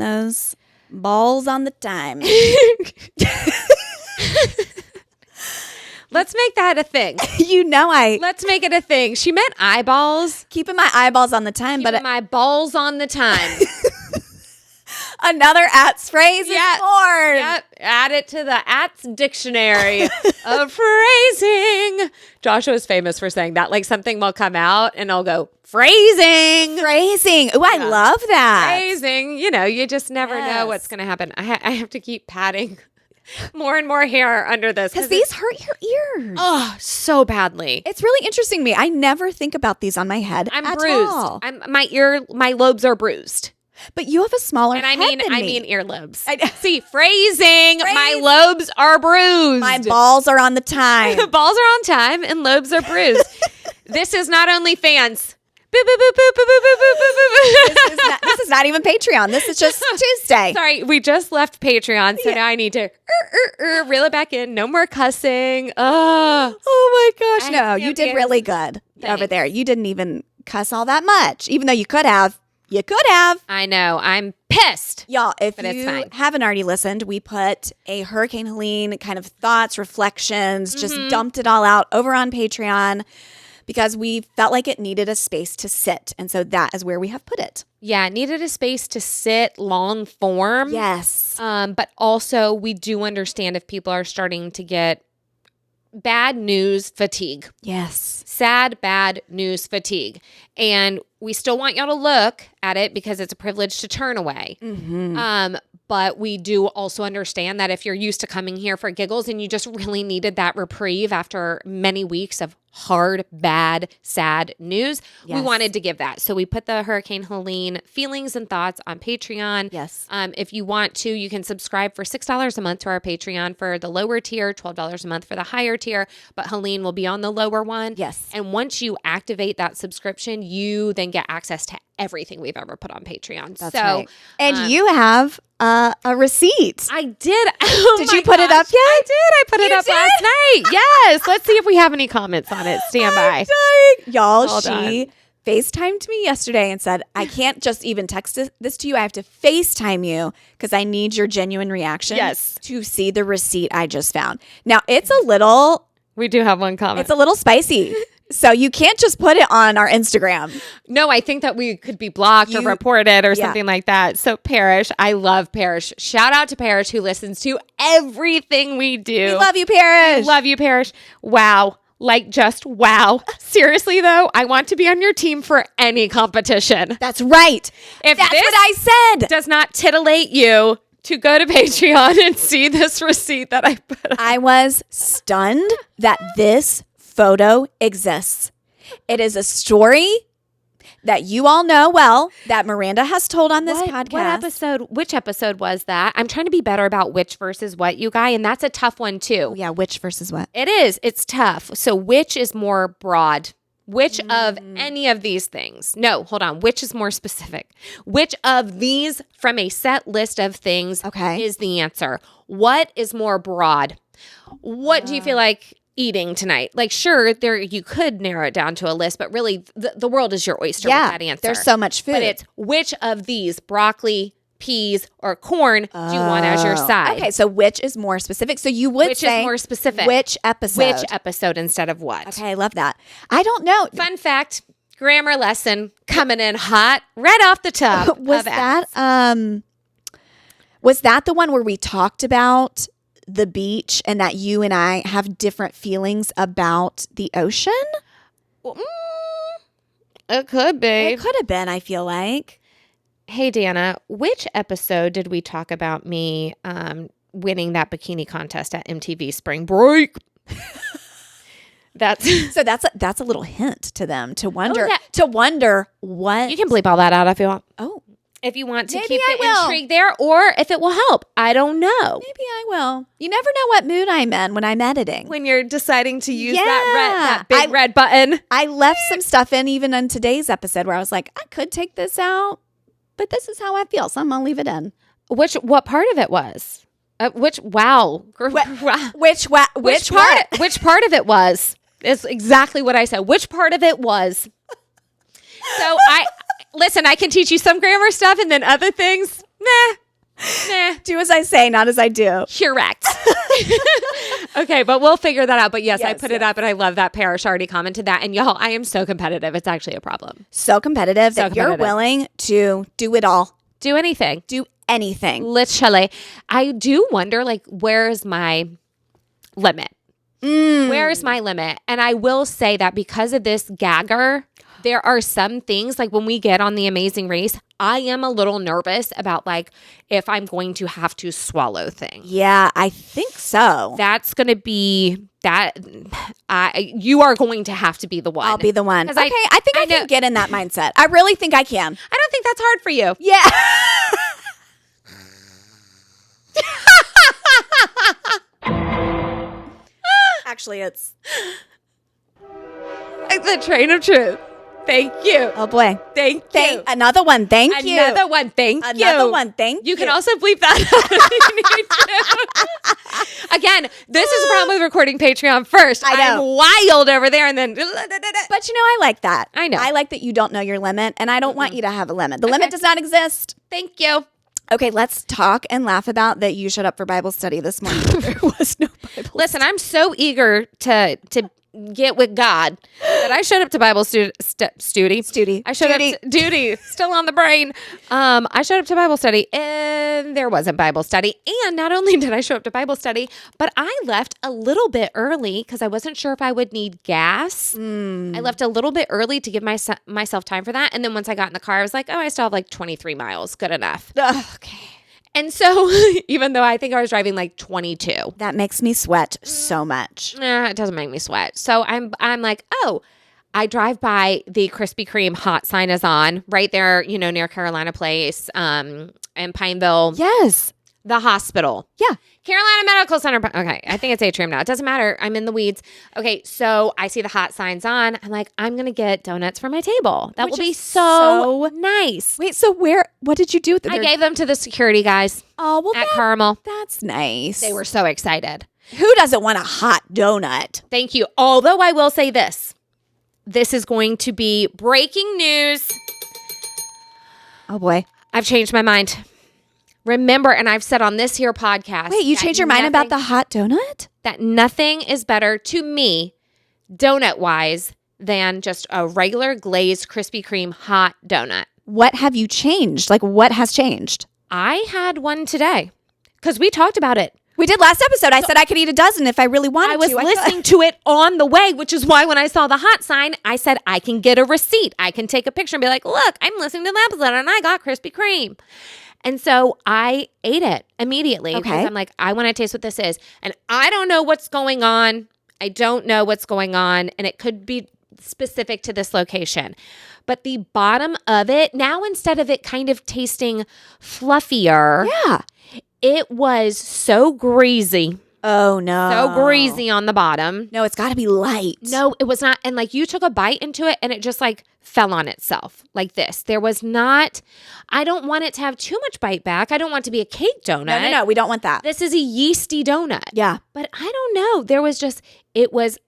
those balls on the time. Let's make that a thing. Let's make it a thing. She meant eyeballs. Keeping my eyeballs on the time, Keeping my balls on the time. Another ats phrase is born. Yep. Add it to the ats dictionary of phrasing. Joshua's famous for saying that. Like something will come out and I'll go, phrasing. Oh, I love that. Phrasing. You know, you just never know what's going to happen. I have to keep patting more and more hair under this. Because these hurt your ears. Oh, so badly. It's really interesting to me. I never think about these on my head. I'm at bruised. All. My lobes are bruised. But you have a smaller head than me. I mean earlobes. See, phrasing. My lobes are bruised. My balls are on the time. Balls are on time and lobes are bruised. This is not OnlyFans. Boop, boop, boop, boop, boop, boop, boop, boop, boop. This is not even Patreon. This is just Tuesday. Sorry, we just left Patreon, so now I need to reel it back in. No more cussing. Oh my gosh. No, you did really good over there. You didn't even cuss all that much, even though you could have. You could have. I know. I'm pissed. Y'all, if you haven't already listened, we put a Hurricane Helene kind of thoughts, reflections, just dumped it all out over on Patreon because we felt like it needed a space to sit. And so that is where we have put it. Yeah, it needed a space to sit long form. Yes. But also we do understand if people are starting to get bad news fatigue. Yes. Sad, bad news fatigue. And we still want y'all to look at it because it's a privilege to turn away. Mm-hmm. But we do also understand that if you're used to coming here for giggles and you just really needed that reprieve after many weeks of hard, bad, sad news, we wanted to give that. So we put the Hurricane Helene feelings and thoughts on Patreon. Yes. If you want to, you can subscribe for $6 a month to our Patreon for the lower tier, $12 a month for the higher tier, but Helene will be on the lower one. Yes. And once you activate that subscription, you then get access to everything we've ever put on Patreon. That's right. And you have a receipt. I did. Oh did you put it up yet? I did. I put it up last night. Yes. Let's see if we have any comments on it. Stand by. Y'all, she FaceTimed me yesterday and said, I can't just even text this to you. I have to FaceTime you because I need your genuine reaction to see the receipt I just found. Now, it's a little... We do have one comment. It's a little spicy. So you can't just put it on our Instagram. No, I think that we could be blocked or reported or something like that. So Parrish, I love Parrish. Shout out to Parrish who listens to everything we do. We love you, Parrish. Love you, Parrish. Wow. Like just wow. Seriously though, I want to be on your team for any competition. That's right. If that's what I said. Does not titillate you to go to Patreon and see this receipt that I put up. I was stunned that this photo exists. It is a story that you all know well that Miranda has told on this podcast. What episode? Which episode was that? I'm trying to be better about which versus what, you guys, and that's a tough one too. Oh, yeah, which versus what? It is. It's tough. So which is more broad? Which of any of these things? No, hold on. Which is more specific? Which of these from a set list of things is the answer? What is more broad? What do you feel like eating tonight? Like, sure, there you could narrow it down to a list, but really the world is your oyster with that answer. There's so much food. But it's which of these, broccoli, peas, or corn, do you want as your side? Okay, so which is more specific? So you would say which is more specific? Which episode? Which episode instead of what? Okay, I love that. I don't know. Fun fact, grammar lesson coming in hot right off the top. Was that the one where we talked about the beach and that you and I have different feelings about the ocean? It could be. It could have been, I feel like. Hey, Dana, which episode did we talk about me winning that bikini contest at MTV Spring Break? That's a little hint to them to wonder what. You can bleep all that out if you want. Oh. If you want to keep the intrigue there, or if it will help. I don't know. Maybe I will. You never know what mood I'm in when I'm editing. When you're deciding to use that big red button. I left some stuff in even on today's episode where I was like, I could take this out, but this is how I feel, so I'm going to leave it in. What part of it was? Which part of it was? Is exactly what I said. Which part of it was? So listen, I can teach you some grammar stuff and then other things, Nah. Do as I say, not as I do. Correct. Okay, but we'll figure that out. But yes, I Yes, put it up, and I love that Parrish already commented that. And y'all, I am so competitive. It's actually a problem. So competitive So that you're competitive. willing to do it all. Do anything. Do anything. Literally. I do wonder, like, where is my limit? Where is my limit? And I will say that because of this gagger, there are some things, like when we get on The Amazing Race, I am a little nervous about, like, if I'm going to have to swallow things. Yeah, I think so. That's going to be that. You are going to have to be the one. I'll be the one. 'Cause Okay, I think I know- can get in that mindset. I really think I can. I don't think that's hard for you. Yeah. Actually, it's... The train of truth. Thank you. Oh, boy. Thank you. Another one. Thank you. Another one. Thank you. Another one. Thank you. You can also bleep that out if you need to. Again, this is a problem with recording Patreon first. I know. I'm wild over there and then. But I like that. I know. I like that you don't know your limit, and I don't want you to have a limit. The limit does not exist. Thank you. Okay, let's talk and laugh about that you showed up for Bible study this morning. There was no Bible. Listen, I'm so eager to get with God that I showed up to Bible study. I showed up to duty, still on the brain. I showed up to Bible study and there wasn't Bible study. And not only did I show up to Bible study, but I left a little bit early because I wasn't sure if I would need gas. I left a little bit early to give myself time for that. And then once I got in the car, I was like, oh, I still have like 23 miles. Good enough. Okay. And so even though I think I was driving like 22. That makes me sweat so much. It doesn't make me sweat. So I'm like, oh, I drive by the Krispy Kreme hot sign is on right there, near Carolina Place, in Pineville. Yes. The hospital. Yeah. Carolina Medical Center. Okay. I think it's Atrium now. It doesn't matter. I'm in the weeds. Okay. So I see the hot signs on. I'm like, I'm going to get donuts for my table. That will be so nice. Wait, so what did you do with them? I gave them to the security guys at Carmel. That's nice. They were so excited. Who doesn't want a hot donut? Thank you. Although I will say this. This is going to be breaking news. Oh, boy. I've changed my mind. Remember, and I've said on this here podcast. Wait, you changed your mind about the hot donut? That nothing is better to me, donut-wise, than just a regular glazed Krispy Kreme hot donut. What have you changed? Like, what has changed? I had one today because we talked about it. We did last episode. I said I could eat a dozen if I really wanted to. I was listening to it on the way, which is why when I saw the hot sign, I said, I can get a receipt. I can take a picture and be like, look, I'm listening to the episode and I got Krispy Kreme. And so I ate it immediately because I'm like, I want to taste what this is. And I don't know what's going on. I don't know what's going on. And it could be specific to this location. But the bottom of it, now instead of it kind of tasting fluffier, it was so greasy. Oh, no. So greasy on the bottom. No, it's got to be light. No, it was not. And like you took a bite into it and it just like fell on itself like this. There was not, I don't want it to have too much bite back. I don't want it to be a cake donut. No, we don't want that. This is a yeasty donut. Yeah. But I don't know. There was just, it was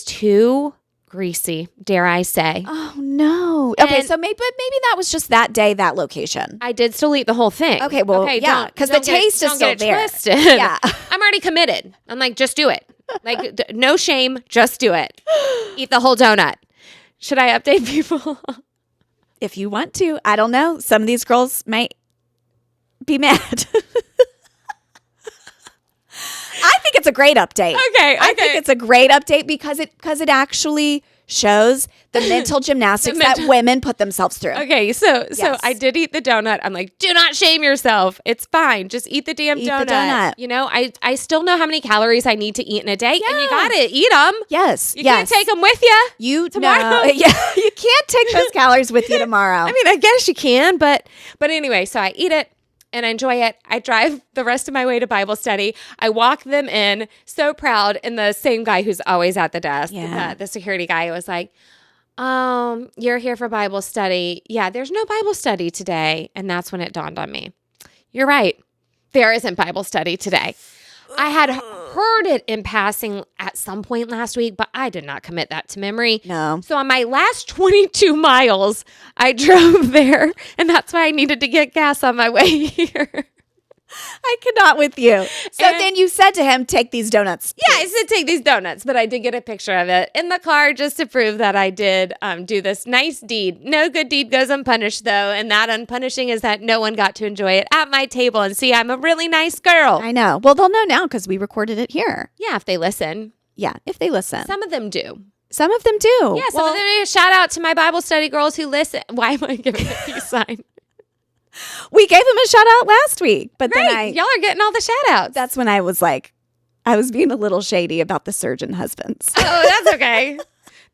too greasy, dare I say. Oh, no. Okay, so maybe that was just that day, that location. I did still eat the whole thing. Okay, well, yeah, because the taste is still there. Twisted. Yeah. I'm already committed. I'm like, just do it. Like, no shame, just do it. Eat the whole donut. Should I update people? If you want to. I don't know. Some of these girls might be mad. I think it's a great update. Okay. I think it's a great update because it actually shows the mental gymnastics that women put themselves through. Okay, so I did eat the donut. I'm like, do not shame yourself. It's fine. Just eat the damn donut. The donut. You know, I still know how many calories I need to eat in a day, and you gotta eat them. Yes, you can't take them with you. Tomorrow. Yeah, you can't take those calories with you tomorrow. I mean, I guess you can, but anyway, so I eat it. And I enjoy it. I drive the rest of my way to Bible study. I walk them in, so proud. And the same guy who's always at the desk, the security guy, was like, you're here for Bible study. Yeah, there's no Bible study today. And that's when it dawned on me. You're right. There isn't Bible study today. I had heard it in passing at some point last week, but I did not commit that to memory. No. So on my last 22 miles, I drove there, and that's why I needed to get gas on my way here. I cannot with you. So then you said to him, take these donuts. Yeah, I said take these donuts, but I did get a picture of it in the car just to prove that I did do this nice deed. No good deed goes unpunished, though, and that unpunishing is that no one got to enjoy it at my table and see I'm a really nice girl. I know. Well, they'll know now because we recorded it here. Yeah, if they listen. Yeah, if they listen. Some of them do. Some of them do. Yeah, some of them do. Shout out to my Bible study girls who listen. Why am I giving a peace sign? We gave them a shout out last week, but Great. then Y'all are getting all the shout outs. that's when I was like, I was being a little shady about the surgeon husbands. Oh, that's okay.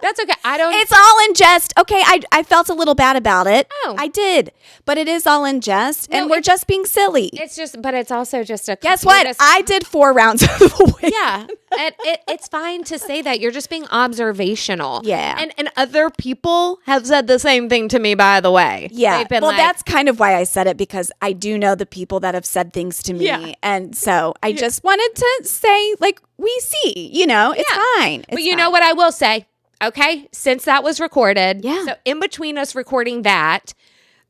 That's okay. I don't. It's all in jest. Okay, I felt a little bad about it. Oh. I did. But it is all in jest, and No, we're just being silly. It's just, but it's also just a. Guess what? I did 4 rounds of the way. Yeah. And it's fine to say that. You're just being observational. Yeah. And other people have said the same thing to me, by the way. Yeah. They've been Well, like, that's kind of why I said it, because I do know the people that have said things to me. Yeah. And so I just wanted to say, like, we see, it's fine. It's but you fine. know what I will say? Okay. Since that was recorded. Yeah. So in between us recording that,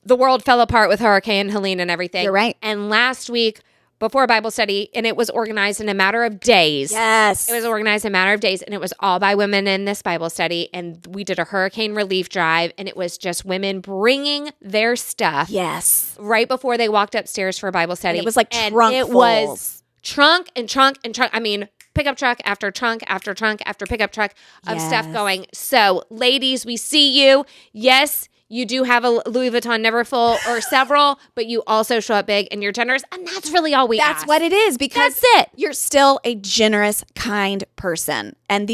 the world fell apart with Hurricane Helene and everything. You're right. And last week, before Bible study, and it was organized in a matter of days. Yes. It was organized in a matter of days, and it was all by women in this Bible study. And we did a hurricane relief drive, and it was just women bringing their stuff Yes. right before they walked upstairs for Bible study. And it was like And trunk it fulls. was trunk and trunk and trunk. I mean, pickup truck after trunk after trunk after pickup truck of stuff Yes. going. So, ladies, we see you. Yes, you do have a Louis Vuitton Neverfull or several, but you also show up big and you're generous. And that's really all we That's ask. what it is, because That's it. you're still a generous, kind person. And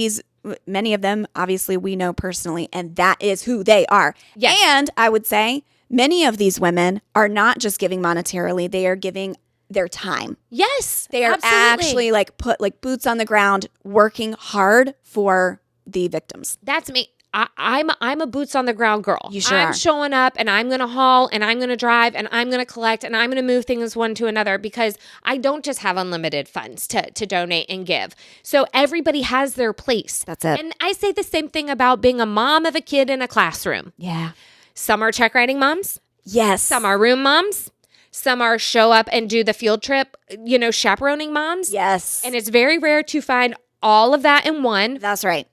many of them, obviously, we know personally, and that is who they are. Yes. And I would say many of these women are not just giving monetarily, they are giving their time. Yes. They are absolutely. actually put boots on the ground, working hard for the victims. That's me. I'm a boots on the ground girl. You sure I'm are. showing up and I'm going to haul and I'm going to drive and I'm going to collect and I'm going to move things one to another, because I don't just have unlimited funds to donate and give. So everybody has their place. That's it. And I say the same thing about being a mom of a kid in a classroom. Yeah. Some are check writing moms. Yes. Some are room moms. Some are show up and do the field trip, chaperoning moms. Yes. And it's very rare to find all of that in one. That's right.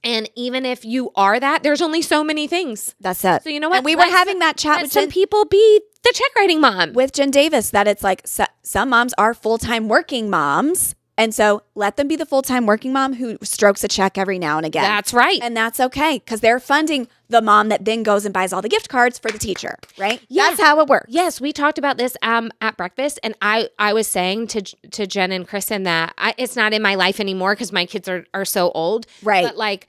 And even if you are that, there's only so many things. That's it. So you know what? And we were having that chat Let with some Jen, people be the check writing mom. with Jen Davis, that it's like some moms are full-time working moms. And so let them be the full-time working mom who strokes a check every now and again. That's right. And that's okay, because they're funding the mom that then goes and buys all the gift cards for the teacher, right? Yeah. That's how it works. Yes, we talked about this at breakfast, and I was saying to Jen and Kristen that it's not in my life anymore because my kids are so old. Right. But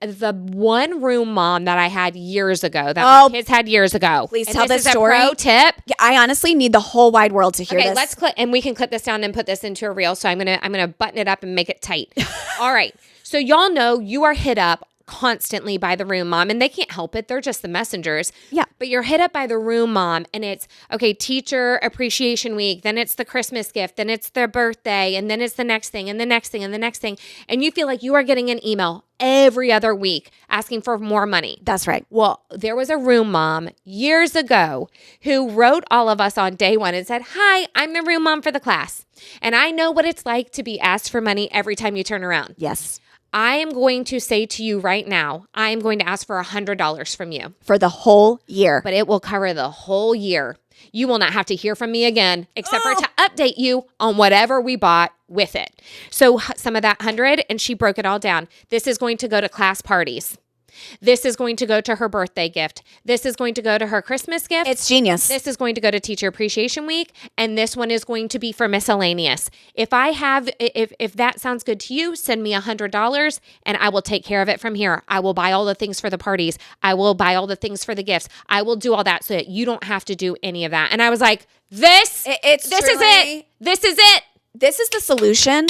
the one room mom that I had years ago, that my kids had years ago. Please and tell this this is story. A pro tip. Yeah, I honestly need the whole wide world to hear Okay, this. let's clip, and we can clip this down and put this into a reel. So I'm gonna button it up and make it tight. All right. So y'all know you are hit up constantly by the room mom, and they can't help it. They're just the messengers. Yeah. But you're hit up by the room mom, and it's, okay, teacher appreciation week, then it's the Christmas gift, then it's their birthday, and then it's the next thing, and the next thing, and the next thing. And you feel like you are getting an email every other week asking for more money. That's right. Well, there was a room mom years ago who wrote all of us on day one and said, "Hi, I'm the room mom for the class. And I know what it's like to be asked for money every time you turn around. Yes. I am going to say to you right now, I am going to ask for $100 from you, For the whole year. but it will cover the whole year. You will not have to hear from me again, except for to update you on whatever we bought with it." So some of that 100, and she broke it all down. This is going to go to class parties. This is going to go to her birthday gift. This is going to go to her Christmas gift. It's genius. This is going to go to Teacher Appreciation Week, and this one is going to be for miscellaneous. If that sounds good to you, send me $100, and I will take care of it from here. I will buy all the things for the parties. I will buy all the things for the gifts. I will do all that so that you don't have to do any of that. And I was like, this is it. This is it. This is the solution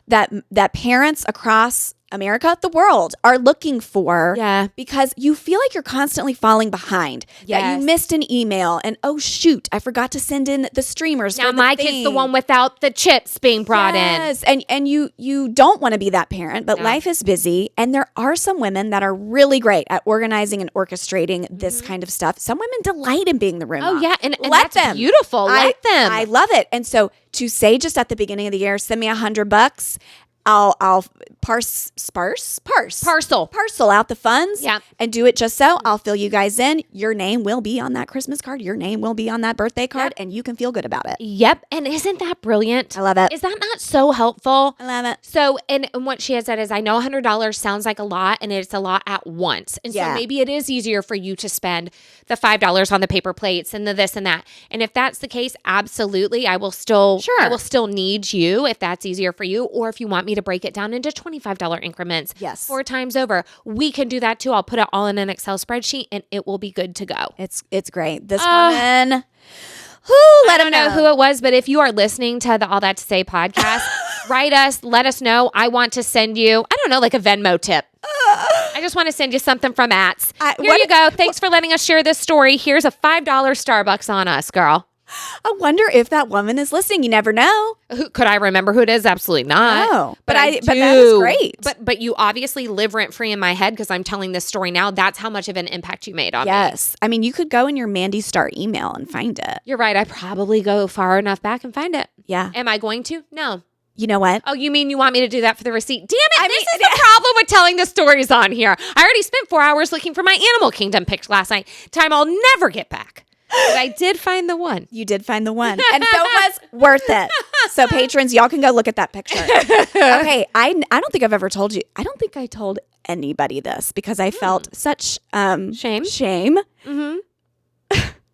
that parents across America, the world are looking for. Yeah. Because you feel like you're constantly falling behind. That Yes. you missed an email and oh shoot, I forgot to send in the streamers Now for the my thing. kid's the one without the chips being brought in. Yes, and you don't want to be that parent, but life is busy, and there are some women that are really great at organizing and orchestrating this kind of stuff. Some women delight in being the room. Oh mom. yeah, and Let that's them. beautiful. Let them. I love it. And so to say just at the beginning of the year, send me $100. I'll parcel out the funds Yeah. and do it just so. I'll fill you guys in. Your name will be on that Christmas card. Your name will be on that birthday card, and you can feel good about it. Yep. And isn't that brilliant? I love it. Is that not so helpful? I love it. So, and what she had said is, I know $100 sounds like a lot, and it's a lot at once. And so maybe it is easier for you to spend the $5 on the paper plates and the this and that. And if that's the case, absolutely, I will still need you if that's easier for you, or if you want me to break it down into $25 increments. Yes. 4 times over. We can do that too. I'll put it all in an Excel spreadsheet and it will be good to go. It's great. This woman. I don't know who it was, but if you are listening to the All That to Say podcast, write us, let us know. I want to send you, I don't know, like a Venmo tip. I just want to send you something from Ats. Here you go. Thanks for letting us share this story. Here's a $5 Starbucks on us, girl. I wonder if that woman is listening. You never know. Could I remember who it is? Absolutely not. No, but I that is great. But you obviously live rent free in my head because I'm telling this story now. That's how much of an impact you made on me. Yes. I mean, you could go in your Mandy Star email and find it. You're right. I probably go far enough back and find it. Yeah. Am I going to? No. You know what? Oh, you mean you want me to do that for the receipt? Damn it. This is the problem with telling the stories on here. I already spent 4 hours looking for my Animal Kingdom pics last night. Time I'll never get back. But I did find the one. You did find the one. And so it was worth it. So patrons, y'all can go look at that picture. Okay. I don't think I've ever told you. I don't think I told anybody this because I felt such shame. Mm-hmm.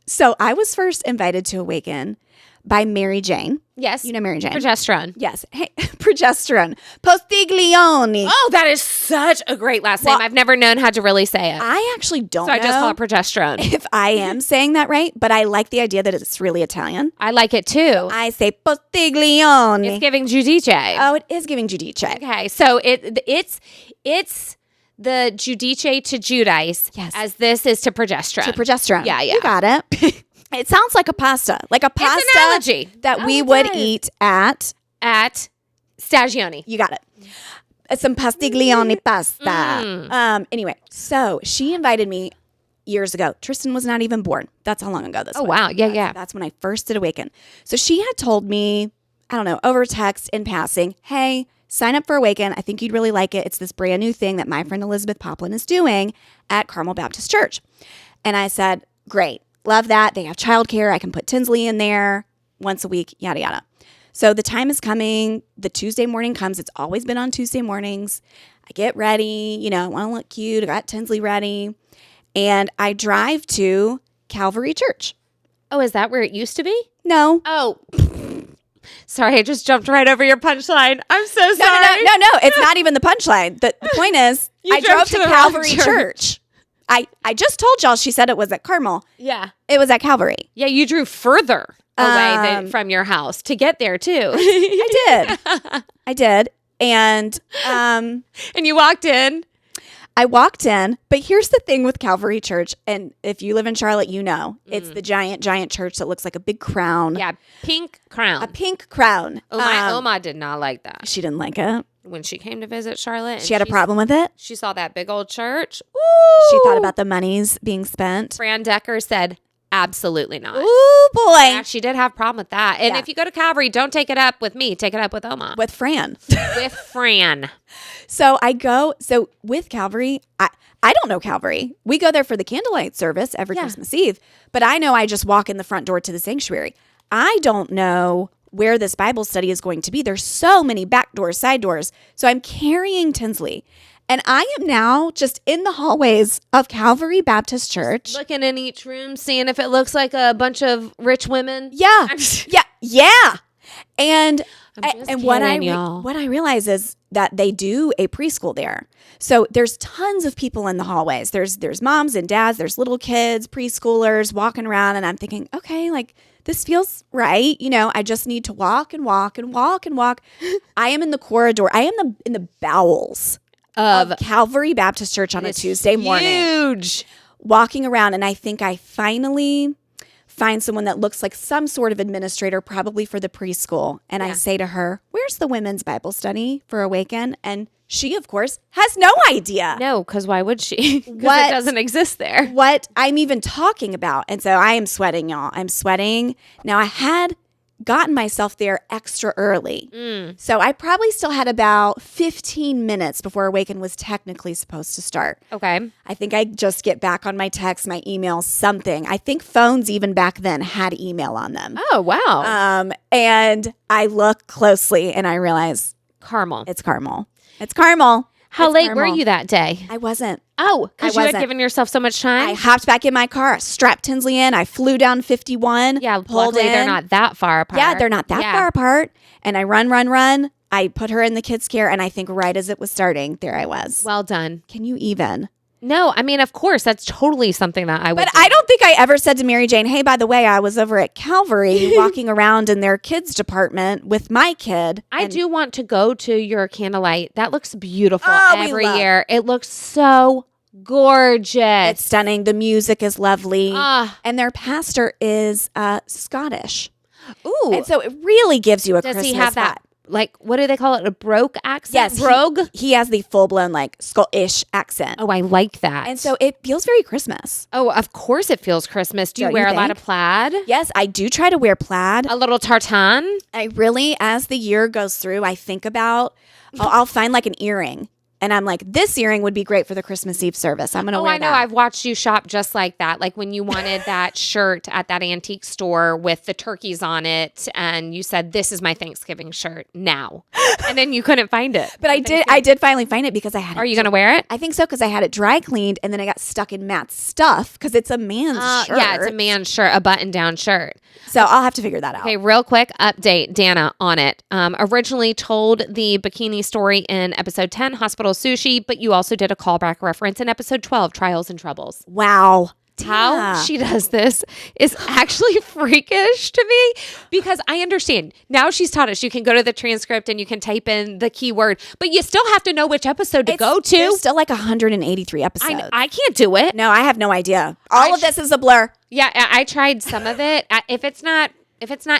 So I was first invited to Awaken by Mary Jane. Yes. You know Mary Jane. Progesterone. Yes. Hey, progesterone. Postiglione. Oh, that is such a great last name. I've never known how to really say it. I actually don't know. So I just call it progesterone. If I am saying that right, but I like the idea that it's really Italian. I like it too. I say postiglione. It's giving Giudice. Oh, it is giving Giudice. Okay. So it's the Giudice to Giudice, yes, as this is to progesterone. To progesterone. Yeah. You got it. It sounds like a pasta. Like a pasta it's an analogy. That we would eat at Stagioni. You got it. Some pastiglione pasta. Anyway, so she invited me years ago. Tristan was not even born. That's how long ago this was. Oh, wow. Yeah. That's when I first did Awaken. So she had told me, I don't know, over text in passing, hey, sign up for Awaken. I think you'd really like it. It's this brand new thing that my friend Elizabeth Poplin is doing at Carmel Baptist Church. And I said, great. Love that. They have childcare. I can put Tinsley in there once a week, yada, yada. So the time is coming. The Tuesday morning comes. It's always been on Tuesday mornings. I get ready. I want to look cute. I got Tinsley ready. And I drive to Calvary Church. Oh, is that where it used to be? No. Oh, sorry. I just jumped right over your punchline. I'm so sorry. No. It's not even the punchline. The point is, I drove to Calvary Church. I just told y'all she said it was at Carmel. Yeah. It was at Calvary. Yeah, you drew further away from your house to get there too. I did. And and you walked in. I walked in, but here's the thing with Calvary Church, and if you live in Charlotte, you know, it's the giant church that looks like a big crown. Yeah, pink crown. A pink crown. Oh, my Oma did not like that. She didn't like it. When she came to visit Charlotte. She had a problem with it? She saw that big old church. Ooh. She thought about the monies being spent. Fran Decker said, absolutely not. Ooh, boy. Yeah, she did have a problem with that. And if you go to Calvary, don't take it up with me. Take it up with Oma. With Fran. With Fran. So with Calvary, I don't know Calvary. We go there for the candlelight service every Christmas Eve. But I know I just walk in the front door to the sanctuary. I don't know where this Bible study is going to be. There's so many back doors, side doors. So I'm carrying Tinsley. And I am now just in the hallways of Calvary Baptist Church. Looking in each room, seeing if it looks like a bunch of rich women. Yeah. Yeah. And what I y'all. what I realize is that they do a preschool there. So there's tons of people in the hallways. There's moms and dads, there's little kids, preschoolers walking around, and I'm thinking, okay, like this feels right. I just need to walk and walk and walk and walk. I am in the corridor. I am in the bowels of Calvary Baptist Church on a Tuesday morning. Huge. Walking around, and I think I finally find someone that looks like some sort of administrator, probably for the preschool. And I say to her, where's the women's Bible study for Awaken? And she, of course, has no idea. No, because why would she? Because it doesn't exist there. What I'm even talking about. And so I am sweating, y'all. I'm sweating. Now, I had gotten myself there extra early. So I probably still had about 15 minutes before Awaken was technically supposed to start. Okay. I think I just get back on my text, my email, something. I think phones even back then had email on them. Oh, wow. And I look closely and I realize Caramel. it's Carmel. It's Carmel. How It's late Carmel. were you that day? I wasn't. Oh, because you wasn't. had given yourself so much time? I hopped back in my car, strapped Tinsley in. I flew down 51. Yeah, pulled luckily in. they're not that far apart. Yeah, they're not that far apart. And I run. I put her in the kids' care, and I think right as it was starting, there I was. Well done. Can you even? No, I mean, of course, that's totally something that I would But do. I don't think I ever said to Mary Jane, hey, by the way, I was over at Calvary walking around in their kids department with my kid. I do want to go to your candlelight. That looks beautiful Oh, we every love- year. It looks so gorgeous. It's stunning. The music is lovely. Ah. And their pastor is Scottish. Ooh. And so it really gives you a Does Christmas he have that, vibe. like, what do they call it? A brogue accent? Yes. Brogue? He has the full-blown, like, Scottish accent. Oh, I like that. And so it feels very Christmas. oh, of course it feels Christmas. Do you Don't wear you a lot think? of plaid? Yes, I do try to wear plaid. A little tartan? I really, as the year goes through, I think about, I'll find like an earring. And I'm like, this earring would be great for the Christmas Eve service. I'm going to Oh, wear I know. that. I've watched you shop just like that. Like when you wanted that shirt at that antique store with the turkeys on it, and you said, "This is my Thanksgiving shirt now," and then you couldn't find it. But I did finally find it because I had it. Are you going to wear it? I think so because I had it dry cleaned and then I got stuck in Matt's stuff because it's a man's shirt. Yeah, it's a man's shirt, a button-down shirt. So I'll have to figure that out. Okay, real quick update, Dana, on it. Originally told the bikini story in episode 10, Hospital Sushi, but you also did a callback reference in episode 12, Trials and Troubles. Wow. How Yeah. she does this is actually freakish to me because I understand. Now she's taught us you can go to the transcript and you can type in the keyword, but you still have to know which episode to go to. There's still like 183 episodes. I can't do it. No, I have no idea. All of this is a blur. Yeah, I tried some of it. If it's not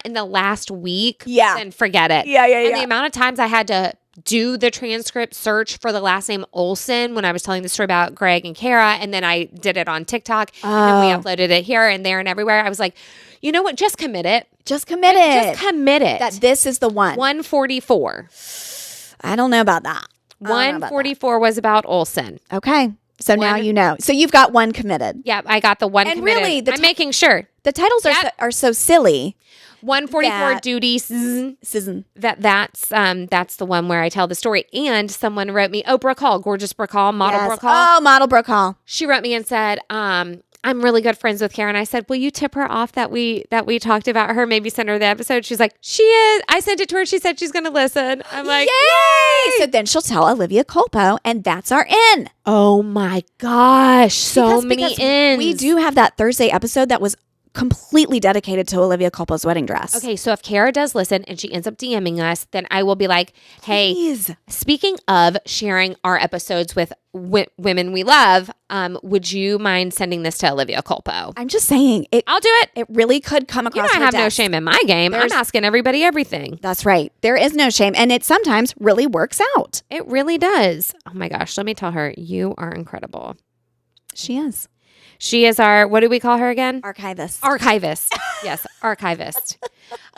in the last week, Yeah. then forget it. Yeah. And the amount of times I had to do the transcript search for the last name Olsen when I was telling the story about Greg and Kara, and then I did it on TikTok, and then we uploaded it here and there and everywhere. I was like, you know what? Just commit it. Just commit it. Just commit it. That this is the one. 144. I don't know about that. 144 was about Olsen. Okay. So now One- you know. So you've got one committed. Yeah, I got the one And committed. really, I'm making sure. The titles are so silly. 144 That- duties. Season. That's the one where I tell the story. And someone wrote me, Brooke Hall, gorgeous Brooke Hall, model Brooke Hall. Oh, model Brooke Hall. She wrote me and said, I'm really good friends with Karen. I said, will you tip her off that we talked about her? Maybe send her the episode. She's like, she is. I sent it to her. She said she's going to listen. I'm like, Yay! So then she'll tell Olivia Culpo, and that's our in. oh my gosh, so many Because ins. we do have that Thursday episode that was completely dedicated to Olivia Culpo's wedding dress. Okay, so if Kara does listen and she ends up DMing us, then I will be like, hey, Please. speaking of sharing our episodes with women we love, would you mind sending this to Olivia Culpo? I'm just saying, I'll do it. it really could come You know across I her have no desk. shame in my game. There's- I'm asking everybody everything. That's right. There is no shame. And it sometimes really works out. It really does. Oh my gosh, let me tell her, you are incredible. She is. She is our, what do we call her again? Archivist. Archivist. Yes, archivist.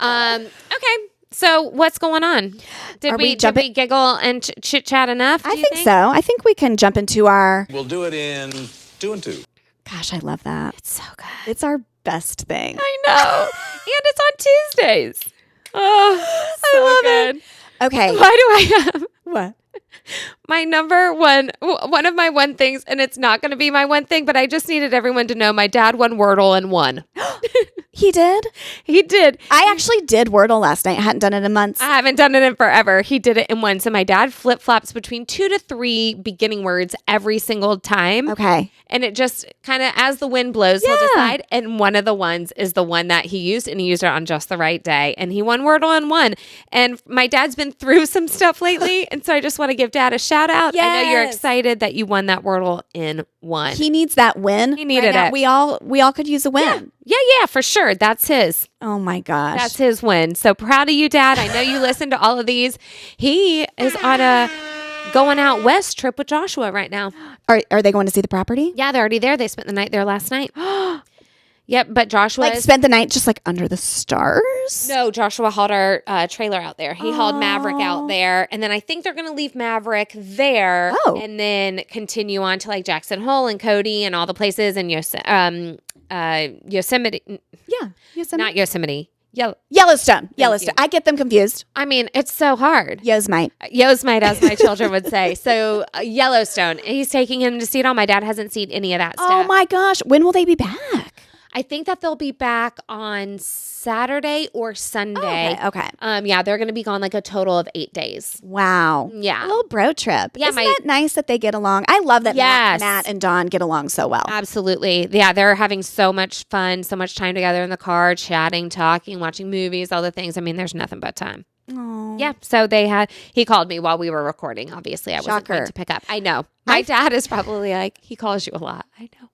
Okay, so what's going on? Did we giggle and chit chat enough? I think so. I think we can jump into our... We'll do it in 2 and 2. Gosh, I love that. It's so good. It's our best thing. I know. And it's on Tuesdays. Oh, so I love good. Okay. Why do I have What? my number one of my one things, and it's not going to be my one thing, but I just needed everyone to know my dad won Wordle and won. he did. He did. I actually did Wordle last night. I hadn't done it in months. I haven't done it in forever. He did it in one. So my dad flip-flops between 2 to 3 beginning words every single time. Okay. And it just kind of, as the wind blows, he'll decide. And one of the ones is the one that he used, and he used it on just the right day. And he won Wordle in one. And my dad's been through some stuff lately. And so I just want to give Dad a shout out. Yes. I know you're excited that you won that Wordle in one. He needs that win. He needed now. it. We all could use a win. Yeah, for sure. That's his. Oh my gosh. That's his win. So proud of you, Dad. I know you listen to all of these. He is on a going out west trip with Joshua right now. Are they going to see the property? Yeah, they're already there. They spent the night there last night. Yep, but Joshua Spent the night just like under the stars? No, Joshua hauled our trailer out there. He hauled Maverick out there. And then I think they're going to leave Maverick there and then continue on to like Jackson Hole and Cody and all the places in Yosemite. Yeah. Yosemite. Not Yosemite. Yellowstone. you. I get them confused. I mean, it's so hard. Yosemite. Yosemite, as my children would say. So Yellowstone. He's taking him to see it all. My dad hasn't seen any of that stuff. Oh my gosh. When will they be back? I think that they'll be back on Saturday or Sunday. Okay. Yeah, they're going to be gone like a total of 8 days. Wow. Yeah. A little bro trip. Yeah, Isn't that nice that they get along? I love that Yes. Matt and Dawn get along so well. Absolutely. Yeah, they're having so much fun, so much time together in the car, chatting, talking, watching movies, all the things. I mean, there's nothing but time. Aww. Yeah, so he called me while we were recording, obviously. I wasn't going Shocker. to pick up. I know. My dad is probably like, he calls you a lot. I know.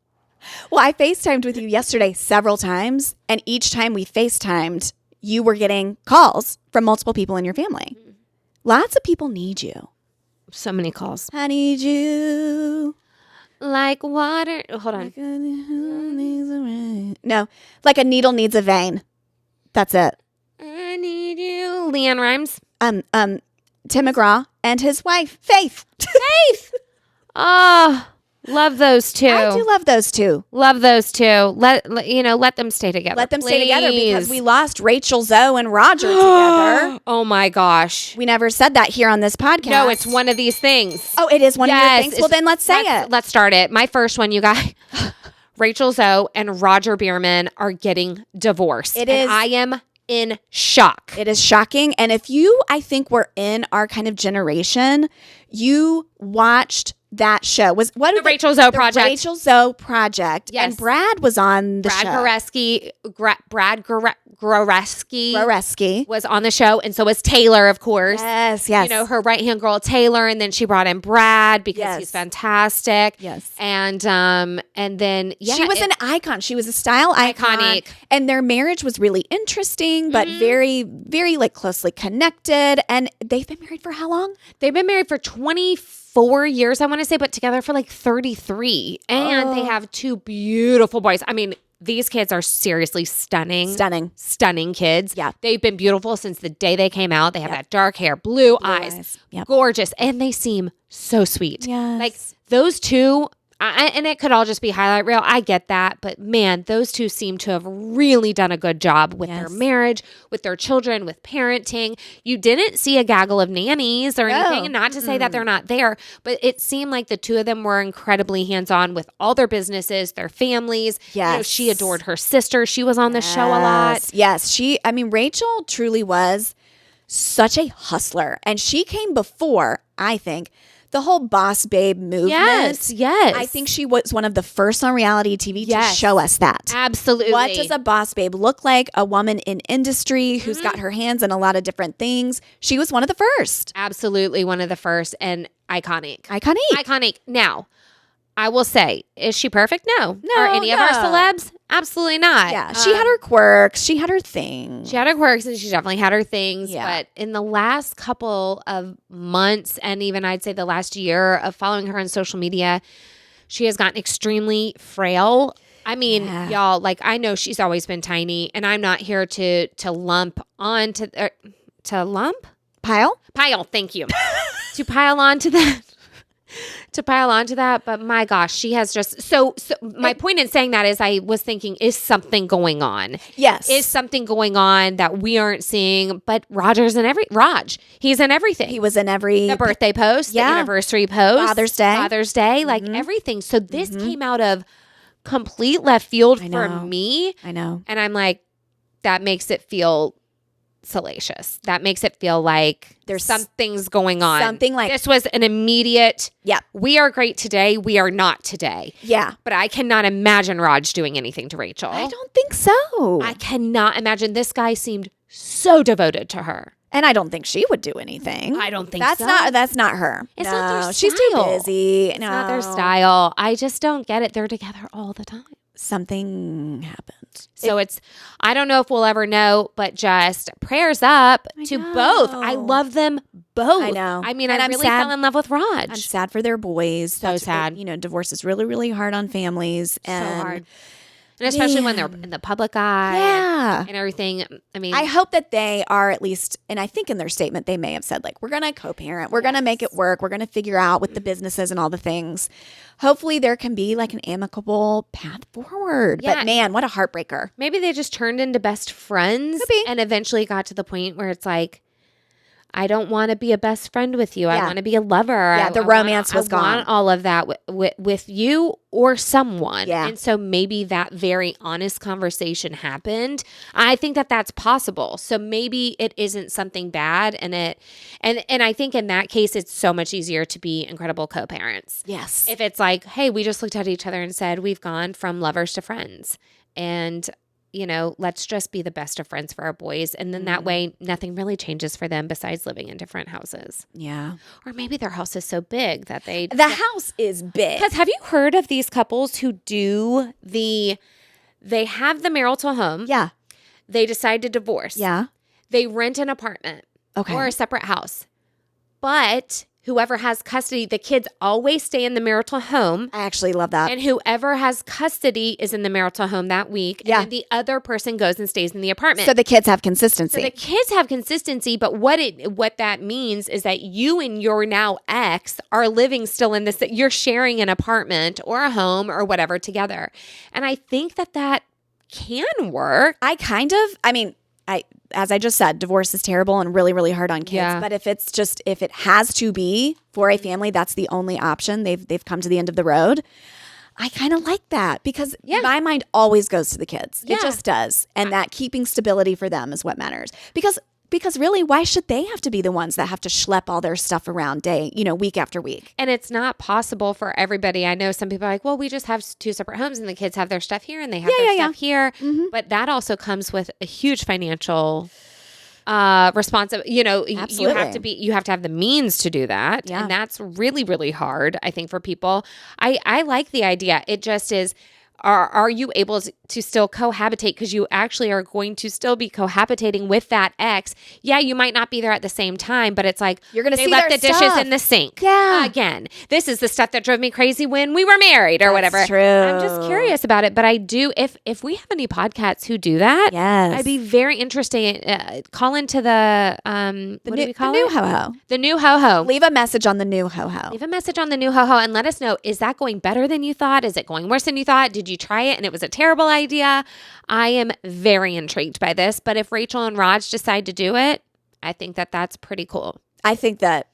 Well, I FaceTimed with you yesterday several times, and each time we FaceTimed, you were getting calls from multiple people in your family. Lots of people need you. So many calls. I need you. Like water. Hold on. No, like a needle needs a vein. That's it. I need you. Leanne Rhymes. Tim McGraw and his wife, Faith. Oh, love those two. I do love those two. Love those two. Let them stay together. Let them stay together because please. we lost Rachel Zoe and Roger together. Oh my gosh. We never said that here on this podcast. No, it's one of these things. Oh, it is one of your things? Well, it's- then let's say it. Let's start it. My first one, you guys. Rachel Zoe and Roger Bierman are getting divorced. It and is. I am in shock. It is shocking. And if you, I think we're in our kind of generation, you watched that show. Was what The Rachel Zoe the Project. Rachel Zoe Project. Yes. And Brad was on the Brad show. Goreski was on the show, and so was Taylor, of course. Yes. You know, her right-hand girl, Taylor, and then she brought in Brad because Yes. he's fantastic. Yes. And then, yeah. she was an icon. She was a style icon. Iconic. And their marriage was really interesting, but very, very like closely connected. And they've been married for how long? They've been married for 24 years, I want to say, but together for like 33. And they have 2 beautiful boys. I mean, these kids are seriously stunning. Stunning kids. Yeah. They've been beautiful since the day they came out. They have that dark hair, blue eyes. Yep. Gorgeous. And they seem so sweet. Yes. Like those two, and it could all just be highlight reel. I get that. But man, those two seem to have really done a good job with their marriage, with their children, with parenting. You didn't see a gaggle of nannies or anything. And not to say that they're not there, but it seemed like the two of them were incredibly hands-on with all their businesses, their families. Yes. You know, she adored her sister. She was on the show a lot. Yes. Rachel truly was such a hustler. And she came before, I think, the whole boss babe movement. Yes. I think she was one of the first on reality TV to show us that. Absolutely. What does a boss babe look like? A woman in industry who's got her hands in a lot of different things. She was one of the first. Absolutely one of the first and iconic. Iconic. Now, I will say, is she perfect? No. No, Are any of our no. celebs? Absolutely not. Yeah. She had her quirks. She had her thing. She had her quirks and she definitely had her things. Yeah. But in the last couple of months and even I'd say the last year of following her on social media, she has gotten extremely frail. I mean, y'all, like I know she's always been tiny and I'm not here to lump on to lump? Pile? Pile, thank you. To pile onto that. But my gosh, she has just so my point in saying that is I was thinking, is something going on? Yes. Is something going on that we aren't seeing? But he's in everything. He was in every The birthday post, the anniversary post, Father's Day, like everything. So this came out of complete left field for me. I know. And I'm like, that makes it feel salacious. That makes it feel like There's something's going on. something like- this was an immediate, Yep. we are great today, we are not today. Yeah. But I cannot imagine Raj doing anything to Rachel. I don't think so. I cannot imagine. This guy seemed so devoted to her. And I don't think she would do anything. I don't think that's so. That's not her. It's no, not their she's too style. busy. It's not their style. I just don't get it. They're together all the time. Something happened. So I don't know if we'll ever know, but just prayers up to both. I love them both. I know. I mean, And I I'm really sad- fell in love with Raj. I'm sad for their boys. So sad. Divorce is really, really hard on families. And so hard. And especially when they're in the public eye Yeah. and everything. I mean, I hope that they are at least, and I think in their statement they may have said, like, we're going to co-parent. We're going to make it work. We're going to figure out with the businesses and all the things. Hopefully there can be like an amicable path forward. Yeah. But man, what a heartbreaker. maybe they just turned into best friends Could be. and eventually got to the point where it's like, I don't want to be a best friend with you. I Yeah. want to be a lover. Yeah, the romance was gone. I want all of that with you or someone. Yeah. And so maybe that very honest conversation happened. I think that that's possible. So maybe it isn't something bad. And I think in that case, it's so much easier to be incredible co-parents. Yes. If it's like, hey, we just looked at each other and said, we've gone from lovers to friends. And let's just be the best of friends for our boys. And then that way, nothing really changes for them besides living in different houses. Yeah. Or maybe their house is so big that they... The house is big. Because have you heard of these couples who do they have the marital home. Yeah. They decide to divorce. Yeah. They rent an apartment. Okay. Or a separate house. But whoever has custody, the kids always stay in the marital home. I actually love that. And whoever has custody is in the marital home that week. Yeah. And then the other person goes and stays in the apartment. So the kids have consistency. So the kids have consistency, but what that means is that you and your now ex are living still in this, you're sharing an apartment or a home or whatever together. And I think that can work. As I just said, divorce is terrible and really, really hard on kids. Yeah. But if it has to be for a family, that's the only option. They've come to the end of the road. I kind of like that because my mind always goes to the kids. Yeah. It just does. And that keeping stability for them is what matters. Because really, why should they have to be the ones that have to schlep all their stuff around week after week? And it's not possible for everybody. I know some people are like, well, we just have two separate homes and the kids have their stuff here and they have their stuff here. Mm-hmm. But that also comes with a huge financial responsibility. You have to have the means to do that. Yeah. And that's really, really hard, I think, for people. I like the idea. It just is, are you able to still cohabitate? Because you actually are going to still be cohabitating with that ex. Yeah, you might not be there at the same time, but it's like You're gonna they see left their the dishes stuff. in the sink. Yeah. Again, this is the stuff that drove me crazy when we were married or whatever. True. I'm just curious about it, but I do. If we have any podcasts who do that, Yes. I'd be very interested. Call into the what do we call the new it? HoHo. The new HoHo. Leave a message on the new HoHo. Leave a message on the new HoHo and let us know, is that going better than you thought? Is it going worse than you thought? Did you try it and it was a terrible idea? I am very intrigued by this, but if Rachel and Raj decide to do it, I think that's pretty cool. I think that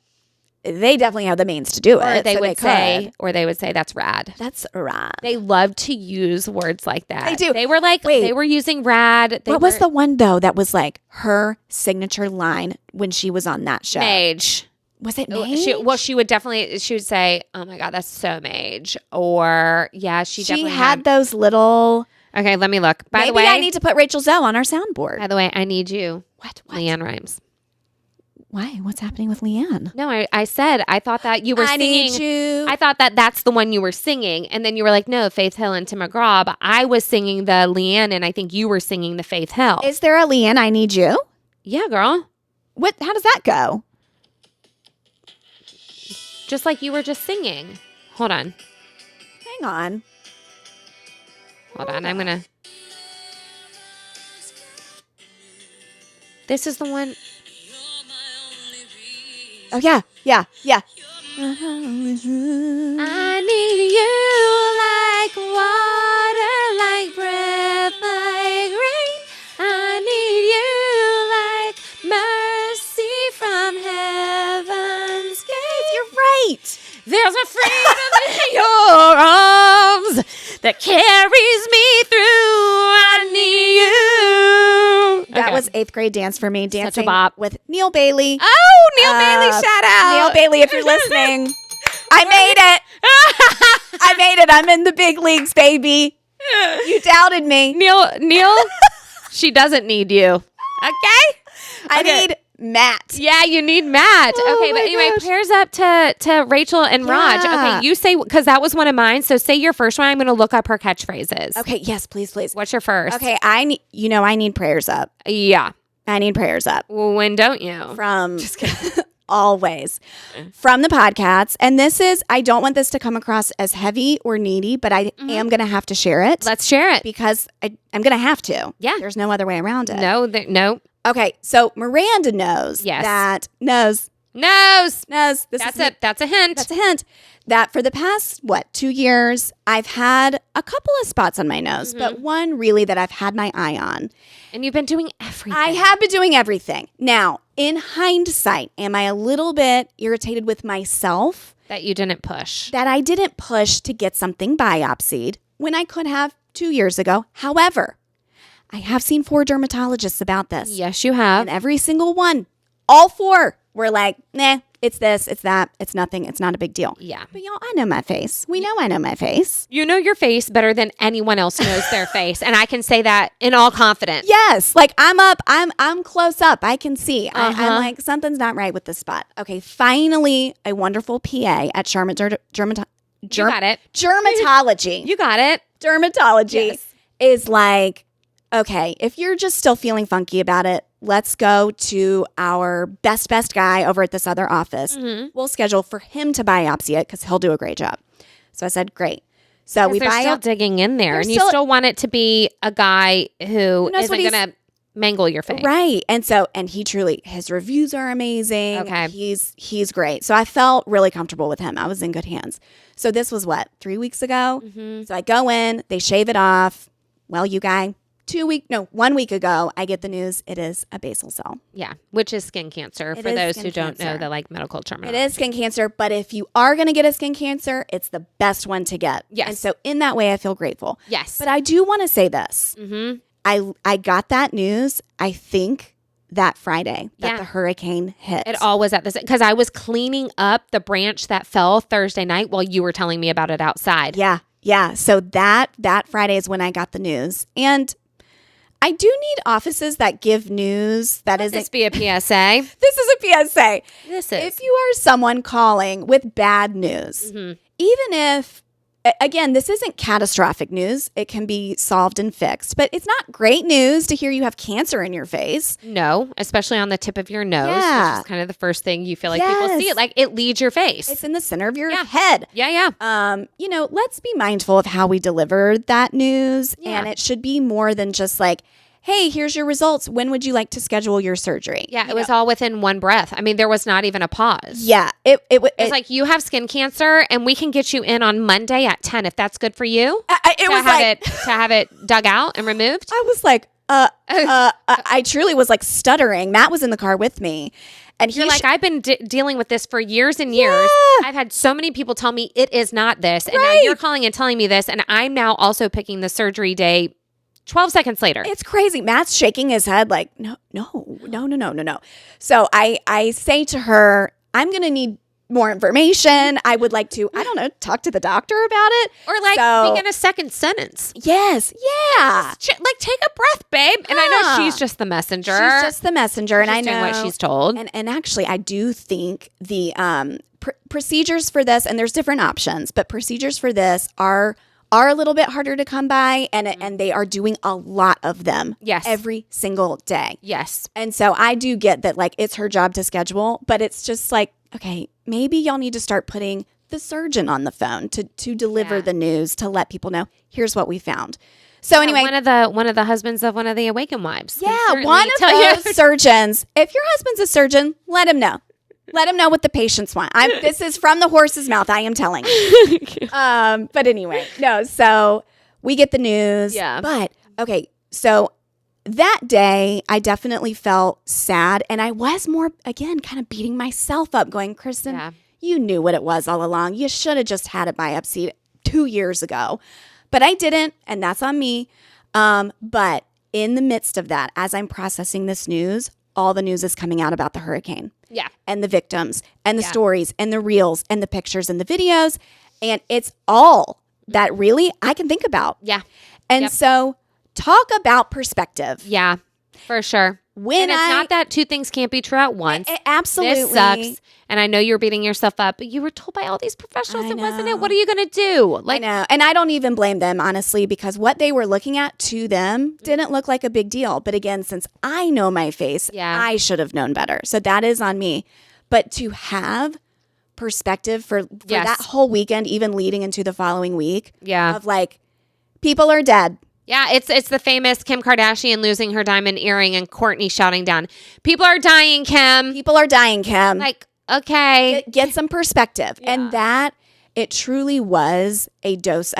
they definitely have the means to do it. Or they would say could. that's rad. That's rad. They love to use words like that. They do. They were like, Wait. they were using rad. What was the one though that was like her signature line when she was on that show? mage? Was it Mage? She would say, oh my God, that's so mage. Or she definitely had those little. Okay, let me look. By Maybe the way, I need to put Rachel Zoe on our soundboard. by the way, I need you. What? Leanne Rhymes. Why? What's happening with Leanne? No, I said, I thought that you were I singing. need you. I thought that's the one you were singing. And then you were like, no, Faith Hill and Tim McGraw. But I was singing the Leanne and I think you were singing the Faith Hill. Is there a Leanne? I need you. Yeah, girl. What? How does that go? Just like you were just singing. Hold on. Hang on. Hold on. I'm going to. This is the one. Oh yeah, yeah, yeah. I need you like water, like breath, like rain. I need you like mercy from heaven's gate. You're right. There's a freedom in your arms that carries me through. I need you. 8th grade dance for me, dancing bop. with Neil Bailey. Oh, Neil Bailey, shout out. Neil Bailey, if you're listening, I made it. I made it. I'm in the big leagues, baby. You doubted me. Neil, she doesn't need you. Okay? I need Matt. Yeah, you need Matt. Oh okay, but my anyway, gosh. prayers up to Rachel and Raj. Yeah. Okay, you say, because that was one of mine. So say your first one. I'm going to look up her catchphrases. Okay, yes, please. What's your first? Okay, I need prayers up. Yeah. I need prayers up. Well, when don't you? From always from the podcasts. And this is, I don't want this to come across as heavy or needy, but I am going to have to share it. Let's share it. Because I'm going to have to. Yeah. There's no other way around it. No. Okay, so Miranda knows that knows. That's a hint. That's a hint that for the past 2 years I've had a couple of spots on my nose, but one really that I've had my eye on. And you've been doing everything. I have been doing everything. Now, in hindsight, am I a little bit irritated with myself that you didn't push? that I didn't push to get something biopsied when I could have 2 years ago? However, I have seen 4 dermatologists about this. Yes, you have. And every single one, all 4, were like, nah, it's this, it's that, it's nothing, it's not a big deal. Yeah. But y'all, I know my face. We know I know my face. You know your face better than anyone else knows their face. And I can say that in all confidence. Yes. Like I'm up, I'm close up. I can see. I'm like, something's not right with this spot. Okay. Finally, a wonderful PA at Charlotte You got it. Dermatology. You got it. Dermatology Yes. is like, okay, if you're just still feeling funky about it, let's go to our best guy over at this other office. We'll schedule for him to biopsy it because he'll do a great job. So I said, great. So we They're still digging in there, and you still want it to be a guy who knows isn't what he's- going to mangle your face. Right. And he truly, his reviews are amazing. Okay. He's great. So I felt really comfortable with him. I was in good hands. So this was 3 weeks ago. So I go in, they shave it off. Well, you guy, 1 week ago, I get the news it is a basal cell. Yeah, which is skin cancer It for is those skin who don't know cancer. the medical terminology. It is skin cancer, but if you are going to get a skin cancer, it's the best one to get. Yes. And so in that way, I feel grateful. Yes. But I do want to say this. I got that news, I think, that Friday that the hurricane hit. It all was at this, because I was cleaning up the branch that fell Thursday night while you were telling me about it outside. Yeah. So that Friday is when I got the news. And I do need offices that give news that Let isn't. this be a PSA. This is a PSA. This is. If you are someone calling with bad news, even if, again, this isn't catastrophic news, it can be solved and fixed, but it's not great news to hear you have cancer in your face. No, especially on the tip of your nose, Yeah. which is kind of the first thing you feel like people see it. Like, it leads your face. It's in the center of your head. Yeah. Let's be mindful of how we deliver that news. Yeah. And it should be more than just like, hey, here's your results. When would you like to schedule your surgery? Yeah, it was all within one breath. I mean, there was not even a pause. Yeah. It's like, you have skin cancer and we can get you in on Monday at 10 if that's good for you. To have it dug out and removed. I was like, I truly was like stuttering. Matt was in the car with me. And You're like, I've been dealing with this for years and years. Yeah. I've had so many people tell me it is not this. And now you're calling and telling me this. And I'm now also picking the surgery day 12 seconds later. It's crazy. Matt's shaking his head like, no. So I say to her, I'm going to need more information. I would like to, I don't know, talk to the doctor about it. Or like So- begin a second sentence. Yes. Yeah. Like, take a breath, babe. And I know Huh. she's just the messenger. She's just the messenger. And I She's know doing what she's told. And actually, I do think the procedures for this, and there's different options, but procedures for this are a little bit harder to come by, and they are doing a lot of them. Yes. Every single day. Yes. And so I do get that, like, it's her job to schedule, but it's just like, okay, maybe y'all need to start putting the surgeon on the phone to deliver the news, to let people know, here's what we found. So anyway, one of the husbands of one of the Awaken wives. can yeah, certainly one of tell you- those surgeons, if your husband's a surgeon, let him know. Let him know what the patients want. This is from the horse's mouth. I am telling you. But anyway, no. So we get the news. Yeah. But okay. So that day, I definitely felt sad, and I was more, again, kind of beating myself up, going, Kristen, you knew what it was all along. You should have just had it biopsied 2 years ago, but I didn't, and that's on me. But in the midst of that, as I'm processing this news, all the news is coming out about the hurricane. Yeah. And the victims and the stories and the reels and the pictures and the videos. And it's all that really I can think about. Yeah. And so talk about perspective. Yeah, for sure. When and it's not that two things can't be true at once. Absolutely. This sucks. And I know you're beating yourself up, but you were told by all these professionals it wasn't it. What are you going to do? I know. And I don't even blame them, honestly, because what they were looking at to them didn't look like a big deal. But again, since I know my face, I should have known better. So that is on me. But to have perspective for that whole weekend, even leading into the following week, of like, people are dead. Yeah, it's the famous Kim Kardashian losing her diamond earring and Kourtney shouting down, "People are dying, Kim. People are dying, Kim." Like, okay. Get some perspective. Yeah. And that, it truly was a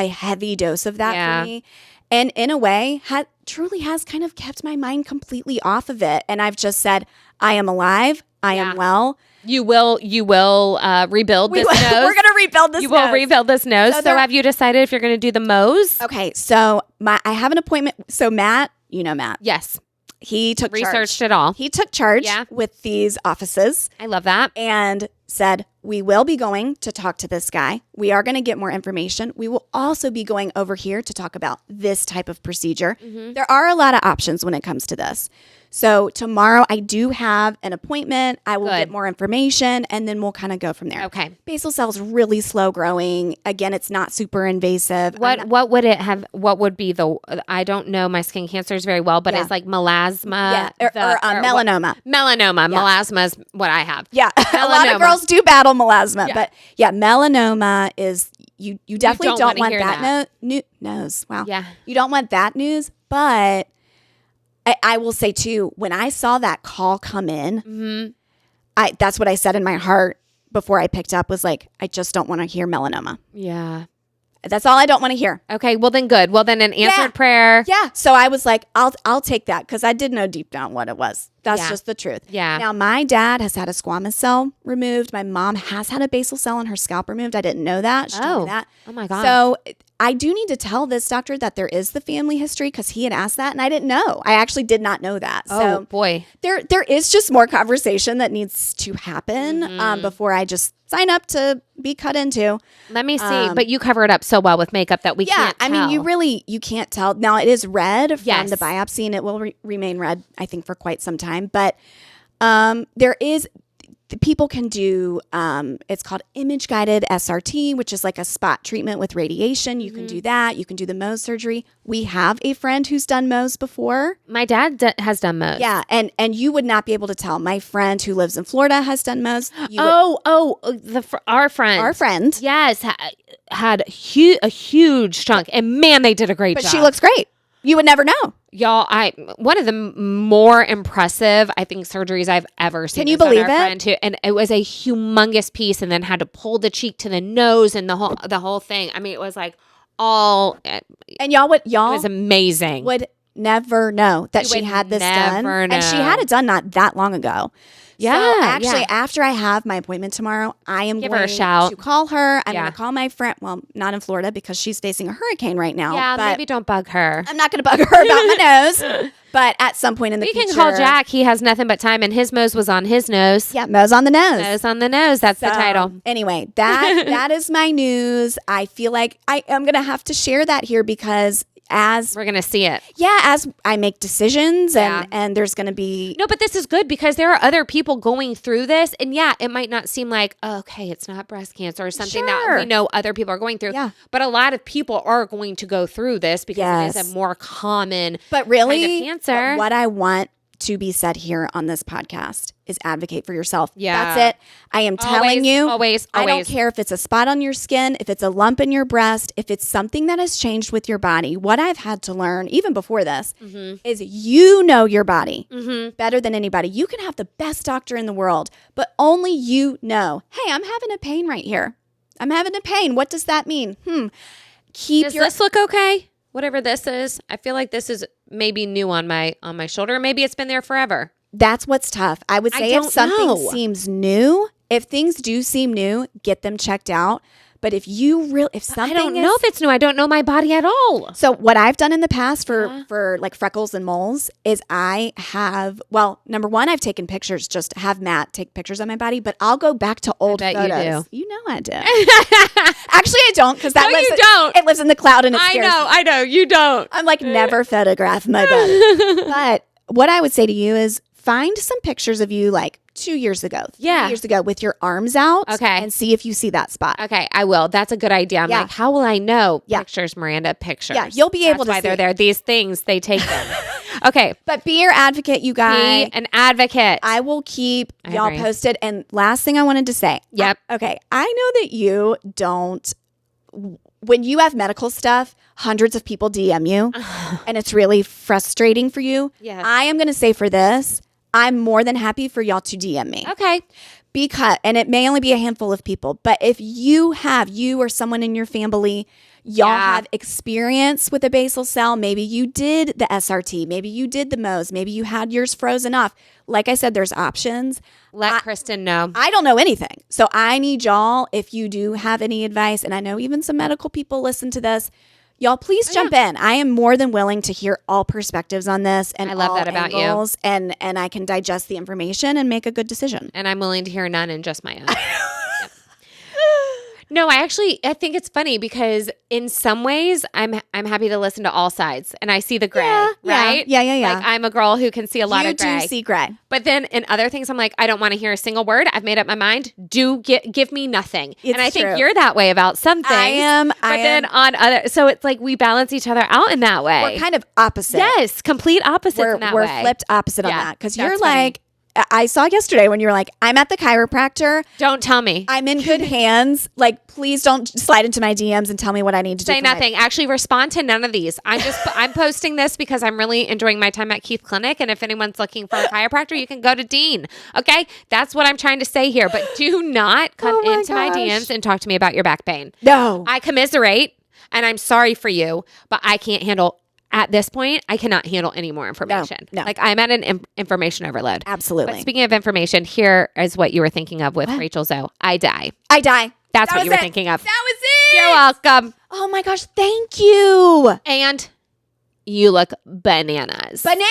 heavy dose of that for me. And in a way, truly has kind of kept my mind completely off of it. And I've just said, I am alive. I am well. You will rebuild this nose. We're going to rebuild this nose. You will rebuild this nose. So have you decided if you're going to do the Mo's? Okay. So I have an appointment. So Matt, you know Matt. Yes. He took researched it all. He took charge with these offices. I love that. And said, we will be going to talk to this guy. We are going to get more information. We will also be going over here to talk about this type of procedure. Mm-hmm. There are a lot of options when it comes to this. So tomorrow I do have an appointment. I will get more information and then we'll kind of go from there. Okay. Basal cell's really slow growing. Again, it's not super invasive. What would it have? What would be I don't know my skin cancers very well, but it's like melasma. Or melanoma. Melanoma. Yeah. Melasma is what I have. Yeah. A lot of girls do battle melasma. Yeah. But melanoma is, you definitely don't want that nose. Wow. Yeah. You don't want that news, but I will say too, when I saw that call come in, that's what I said in my heart before I picked up was like, I just don't want to hear melanoma. Yeah. That's all I don't want to hear. Okay. Well then good. Well then an answered prayer. Yeah. So I was like, I'll take that because I did know deep down what it was. That's just the truth. Yeah. Now my dad has had a squamous cell removed. My mom has had a basal cell on her scalp removed. I didn't know that. She told me that. Oh my God. So I do need to tell this doctor that there is the family history because he had asked that and I didn't know. I actually did not know that. Oh boy. There is just more conversation that needs to happen before I just sign up to be cut into. Let me see. But you cover it up so well with makeup that we can't tell. I mean, you can't tell. Now it is red from the biopsy and it will remain red, I think, for quite some time. But people can do, it's called image-guided SRT, which is like a spot treatment with radiation. You can do that. You can do the Mohs surgery. We have a friend who's done Mohs before. My dad has done Mohs. Yeah, and you would not be able to tell. My friend who lives in Florida has done Mohs. Our friend. Our friend. Yes, had a huge chunk. And man, they did a great job. But she looks great. You would never know. Y'all, one of the more impressive, I think, surgeries I've ever seen. Can you believe it? And it was a humongous piece, and then had to pull the cheek to the nose and the whole thing. I mean, it was like all. And y'all it was amazing. Would never know that she had this done, and she had it done not that long ago. Yeah. So actually, after I have my appointment tomorrow, I am going her a shout. to call her. I'm going to call my friend. Well, not in Florida because she's facing a hurricane right now. Yeah, but maybe don't bug her. I'm not going to bug her about my nose. But at some point in the future, you can call Jack. He has nothing but time, and his Mohs was on his nose. Yeah, Mohs on the nose. Mohs on the nose. That's the title. Anyway, that is my news. I feel like I am going to have to share that here because as we're going to see it. Yeah, as I make decisions and there's going to be... No, but this is good because there are other people going through this. And it might not seem like, okay, it's not breast cancer or something that we know other people are going through. Yeah. But a lot of people are going to go through this because it is a more common but really, kind of cancer. What I want to be said here on this podcast is advocate for yourself. Yeah. That's it. I am telling you. Always. I don't care if it's a spot on your skin, if it's a lump in your breast, if it's something that has changed with your body. What I've had to learn, even before this, is you know your body better than anybody. You can have the best doctor in the world, but only you know, hey, I'm having a pain right here. I'm having a pain. What does that mean? Does this look okay? Whatever this is, I feel like this is maybe new on my shoulder. Maybe it's been there forever. That's what's tough. I would say if something seems new, if things do seem new, get them checked out. But if something I don't know if it's new. I don't know my body at all. So what I've done in the past for like freckles and moles is number one, I've taken pictures, just to have Matt take pictures of my body, but I'll go back to old photos. You know I do. Actually, I don't, because it lives in the cloud and it scares me. I know, you don't. I'm like, never photograph my body. But what I would say to you is find some pictures of you like 2 years ago, 3 years ago with your arms out. Okay. And see if you see that spot. Okay, I will. That's a good idea. I'm like, how will I know? Yeah. Pictures, Miranda, pictures. Yeah, you'll be able to That's why see. they're there. These things, they take them. Okay. But be your advocate, you guys. Be an advocate. I will keep y'all agree. posted. And last thing I wanted to say. Yep. Okay. I know that you don't, when you have medical stuff, hundreds of people DM you and it's really frustrating for you. Yes. I am going to say for this, I'm more than happy for y'all to DM me. Okay. And it may only be a handful of people, but if you or someone in your family, y'all have experience with a basal cell, maybe you did the SRT, maybe you did the Mohs, maybe you had yours frozen off. Like I said, there's options. Let Kristen know. I don't know anything. So I need y'all, if you do have any advice, and I know even some medical people listen to this, y'all please jump in. I am more than willing to hear all perspectives on this and I love all that about angles, and I can digest the information and make a good decision. And I'm willing to hear none and just my own. Yep. No, I think it's funny because in some ways I'm happy to listen to all sides and I see the gray, right? Yeah. Like I'm a girl who can see a lot of gray. You do see gray. But then in other things, I'm like, I don't want to hear a single word. I've made up my mind. Give me nothing. It's and I think true. you're that way about some things. I am. Then on other, so it's like we balance each other out in that way. We're kind of opposite. Yes, complete opposites in that way. We're flipped opposite on Yeah, that. Because that's you're funny. like, I saw yesterday when you were like, I'm at the chiropractor. Don't tell me. I'm in good hands. Like, please don't slide into my DMs and tell me what I need to do. Say nothing. Actually, respond to none of these. I'm posting this because I'm really enjoying my time at Keith Clinic. And if anyone's looking for a chiropractor, you can go to Dean. Okay, that's what I'm trying to say here. But do not come into my DMs and talk to me about your back pain. No, I commiserate, and I'm sorry for you, but I can't handle. At this point, I cannot handle any more information. No. Like I'm at an information overload. Absolutely. But speaking of information, here is what you were thinking of with Rachel Zoe. I die. That's what you were thinking of. That was it. You're welcome. Oh my gosh, thank you. And you look bananas. Bananas.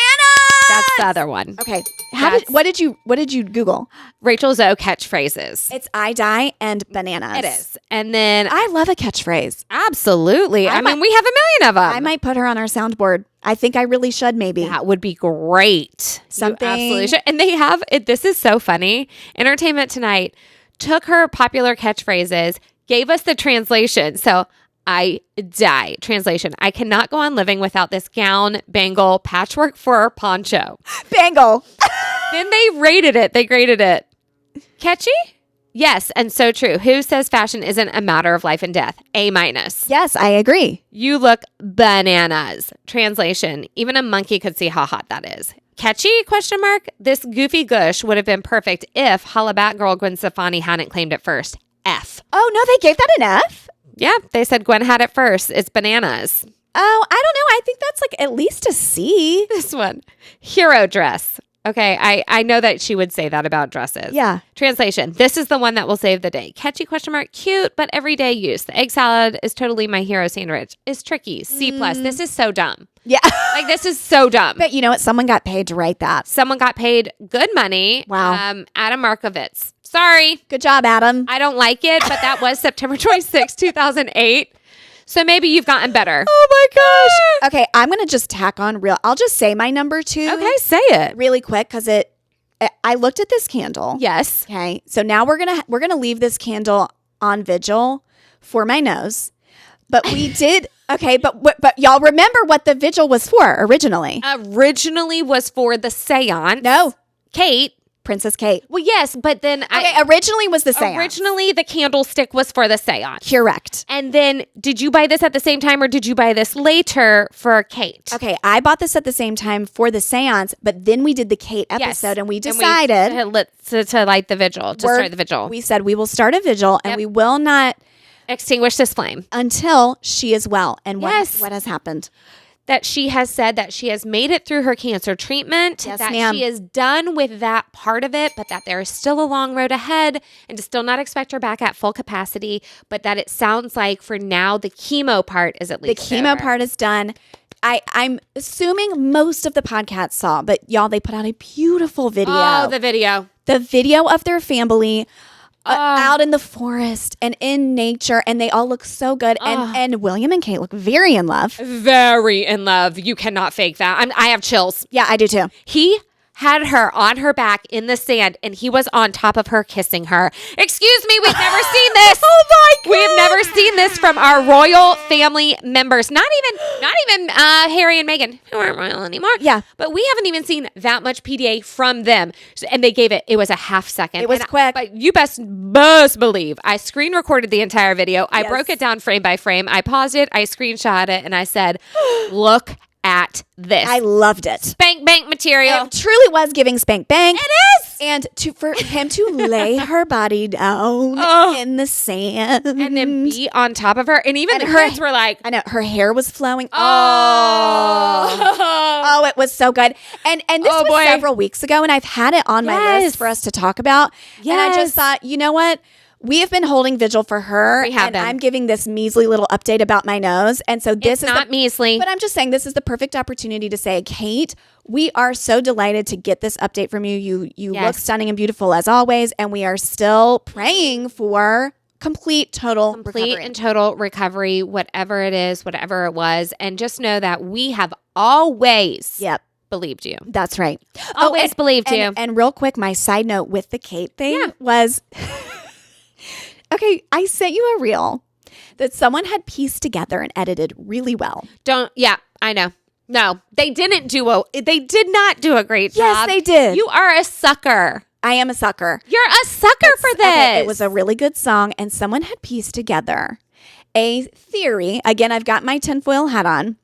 That's the other one. Okay. What did you Google? Rachel Zoe catchphrases. It's I die and bananas. It is. And then I love a catchphrase. absolutely. I mean, we have a million of them. I might put her on our soundboard. I think I really should maybe. That would be great. Something. You absolutely should. And they have it. This is so funny. Entertainment Tonight took her popular catchphrases, gave us the translation. So I die. Translation. I cannot go on living without this gown, bangle, patchwork fur, poncho. Bangle. Then they rated it. They graded it. Catchy? Yes, and so true. Who says fashion isn't a matter of life and death? A-. Yes, I agree. You look bananas. Translation. Even a monkey could see how hot that is. Catchy? Question mark. This goofy gush would have been perfect if Holla Batgirl Gwen Stefani hadn't claimed it first. F. Oh no, they gave that an F? Yeah, they said Gwen had it first. It's bananas. Oh, I don't know. I think that's like at least a C. This one. Hero dress. Okay, I know that she would say that about dresses. Yeah. Translation. This is the one that will save the day. Catchy? Question mark. Cute, but everyday use. The egg salad is totally my hero sandwich. It's tricky. C+. This is so dumb. Yeah. Like, this is so dumb. But you know what? Someone got paid to write that. Someone got paid good money. Wow. Adam Markovitz. Sorry. Good job, Adam. I don't like it, but that was September 26, 2008. So maybe you've gotten better. Oh my gosh. Okay, I'm going to just tack on I'll just say my number 2. Okay, say it. Really quick, because I looked at this candle. Yes. Okay. So now we're gonna leave this candle on vigil for my nose. But we did okay, but y'all remember what the vigil was for originally? Originally was for the seance. No. Kate. Princess Kate. Well, yes, but then originally was the seance. Originally the candlestick was for the seance. Correct. And then did you buy this at the same time or did you buy this later for Kate? Okay, I bought this at the same time for the seance, but then we did the Kate episode and we decided to light the vigil, to start the vigil. We said we will start a vigil and we will not extinguish this flame until she is well. And what Yes. has happened? that she has said that she has made it through her cancer treatment, Yes, that ma'am. she is done with that part of it, but that there is still a long road ahead and to still not expect her back at full capacity, but that it sounds like for now the chemo part is at The least chemo over. part is done. I'm assuming most of the podcast saw, but y'all, they put out a beautiful video. Oh, the video. The video of their family out in the forest and in nature, and they all look so good. And William and Kate look very in love. Very in love. You cannot fake that. I have chills. Yeah, I do too. He had her on her back in the sand, and he was on top of her kissing her. Excuse me, we've never seen this. Oh my God. We've never seen this from our royal family members. Not even Harry and Meghan, who aren't royal anymore. Yeah. But we haven't even seen that much PDA from them. And they gave it was a half second. It was quick. But you best believe I screen recorded the entire video. I Yes. broke it down frame by frame. I paused it, I screenshot it, and I said, look at this. I loved it. Spank bank material. It truly was giving spank bang. It is. And for him to lay her body down in the sand. And then be on top of her. And even the her- kids were like, I know, her hair was flowing. oh. Oh, it was so good. And this Oh, was boy. several weeks ago, and I've had it on my Yes. list for us to talk about. And I Yes. just thought, you know what? We have been holding vigil for her, We have and been. I'm giving this measly little update about my nose. And so this It's is not measly. But I'm just saying this is the perfect opportunity to say, Kate, we are so delighted to get this update from you. You look Yes. stunning and beautiful as always, and we are still praying for complete total recovery. and total recovery, whatever it is, whatever it was. And just know that we have always Yep. believed you. That's right. Always believed you. And real quick, my side note with the Kate thing Yeah. was okay, I sent you a reel that someone had pieced together and edited really well. I know. No, they did not do a great Yes, job. they did. You are a sucker. I am a sucker. You're a sucker for this. Okay, it was a really good song, and someone had pieced together a theory. Again, I've got my tinfoil hat on.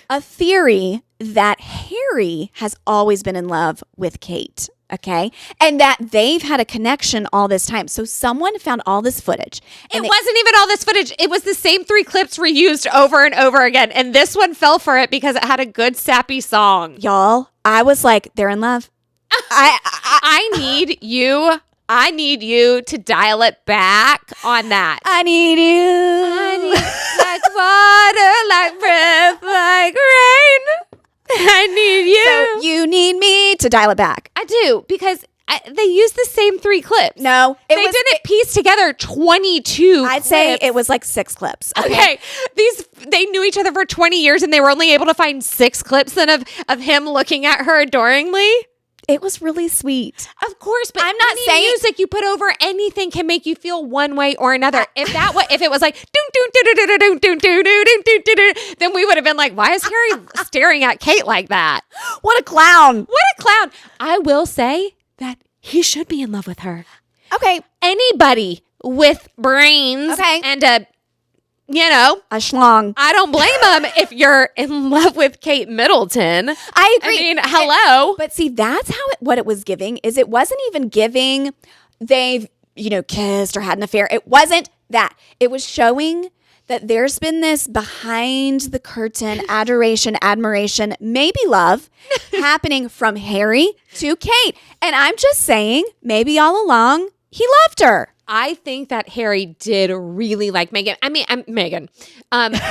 A theory that Harry has always been in love with Kate. Okay. And that they've had a connection all this time. So someone found all this footage. It wasn't even all this footage. It was the same 3 clips reused over and over again. And this one fell for it because it had a good sappy song. Y'all, I was like, they're in love. I need you to dial it back on that. I need you. I need like water, like breath, like rain. I need you. So you need me to dial it back. I do because they used the same 3 clips. No, They didn't piece together 22 I'd say clips. it was like 6 clips. Okay, they knew each other for 20 years and they were only able to find 6 clips then of him looking at her adoringly. It was really sweet. Of course, but I'm not any saying- music you put over anything can make you feel one way or another. If it was like doom doom doom doom doom doom doom doom doom doom, then we would have been like, why is Harry staring at Kate like that? What a clown. What a clown! I will say that he should be in love with her. Okay. Anybody with brains and a schlong. I don't blame him if you're in love with Kate Middleton. I agree. I mean, hello. But see, that's what it was giving is it wasn't even giving they've, kissed or had an affair. It wasn't that. It was showing that there's been this behind the curtain adoration, admiration, maybe love happening from Harry to Kate. And I'm just saying, maybe all along he loved her. I think that Harry did really like Meghan. I mean, Meghan.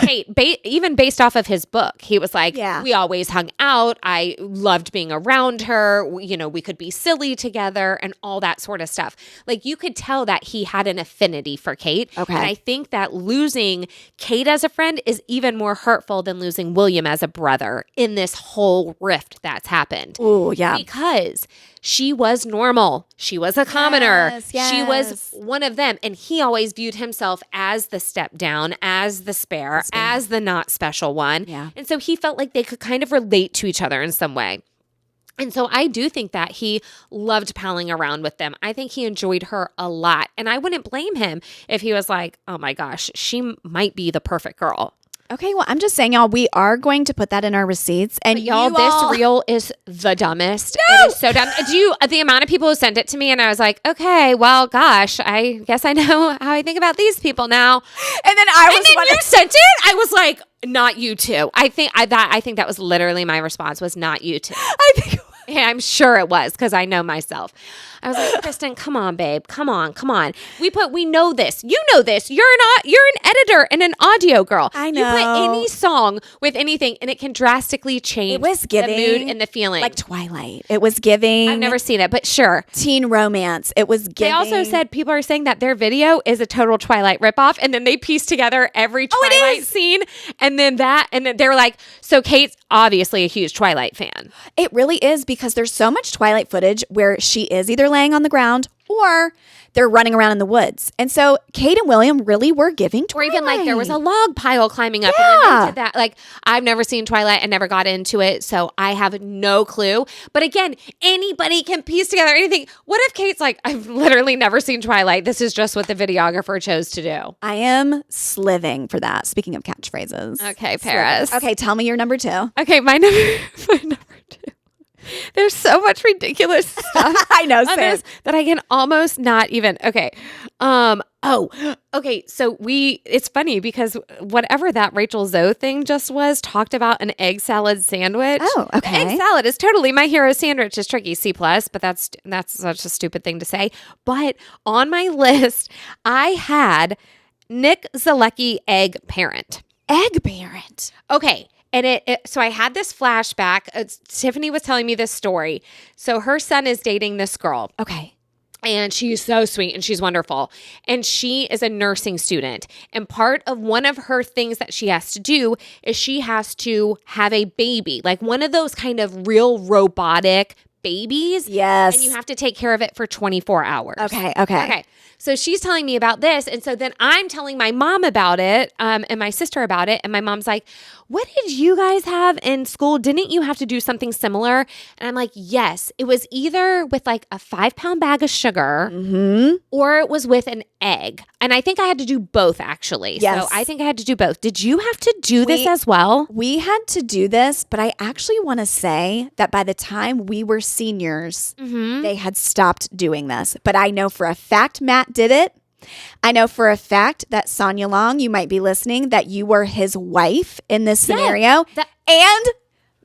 Kate, even based off of his book, he was like, we always hung out. I loved being around her. We could be silly together and all that sort of stuff. Like you could tell that he had an affinity for Kate. Okay. And I think that losing Kate as a friend is even more hurtful than losing William as a brother in this whole rift that's happened. Oh, yeah. Because she was normal. She was a commoner. Yes. She was one of them. And he always viewed himself as the step down, as the spare, as the not special one. Yeah. And so he felt like they could kind of relate to each other in some way. And so I do think that he loved palling around with them. I think he enjoyed her a lot. And I wouldn't blame him if he was like, oh my gosh, she might be the perfect girl. Okay, well, I'm just saying, y'all, we are going to put that in our receipts. And But y'all, this reel is the dumbest. No! It is so dumb. The amount of people who sent it to me and I was like, okay, well, gosh, I guess I know how I think about these people now. And then You sent it? I was like, Not you too. I think that was literally my response was not you too. I think Yeah, I'm sure it was because I know myself. I was like, Kristen, come on, babe. Come on. We know this. You know this. You're an editor and an audio girl. I know. You put any song with anything and it can drastically change it was giving the mood and the feeling. like Twilight. It was giving. I've never seen it, but sure. teen romance. It was giving. They also said people are saying that their video is a total Twilight ripoff, and then they piece together every Twilight scene, and then they were like, so Kate's obviously a huge Twilight fan. It really is because there's so much Twilight footage where she is either laying on the ground or they're running around in the woods. And so Kate and William really were giving Twilight. Or even like there was a log pile climbing up and then they did that. Like I've never seen Twilight. I never got into it. So I have no clue. But again, anybody can piece together anything. What if Kate's like, I've literally never seen Twilight. This is just what the videographer chose to do. I am sliving for that. Speaking of catchphrases. Okay, Paris. Sliving. Okay, tell me your number 2. Okay, my number 2. There's so much ridiculous stuff I know, on same. this that I can almost not even. Okay. Okay. So it's funny because whatever that Rachel Zoe thing just was talked about an egg salad sandwich. Oh, okay. The egg salad is totally my hero sandwich. Is tricky, C+, but that's such a stupid thing to say. But on my list, I had Nick Zalecki egg parent. Egg parent. Okay. And so I had this flashback. Tiffany was telling me this story. So her son is dating this girl. Okay. And she's so sweet and she's wonderful. And she is a nursing student. And part of one of her things that she has to do is she has to have a baby, like one of those kind of real robotic babies. Yes. And you have to take care of it for 24 hours. Okay. So she's telling me about this. And so then I'm telling my mom about it and my sister about it. And my mom's like, what did you guys have in school? Didn't you have to do something similar? And I'm like, yes. It was either with like a 5-pound bag of sugar or it was with an egg. And I think I had to do both, actually. Yes. So I think I had to do both. Did you have to do this as well? We had to do this, but I actually want to say that by the time we were seniors, they had stopped doing this. But I know for a fact Matt did it. I know for a fact that Sonia Long, you might be listening, that you were his wife in this scenario. And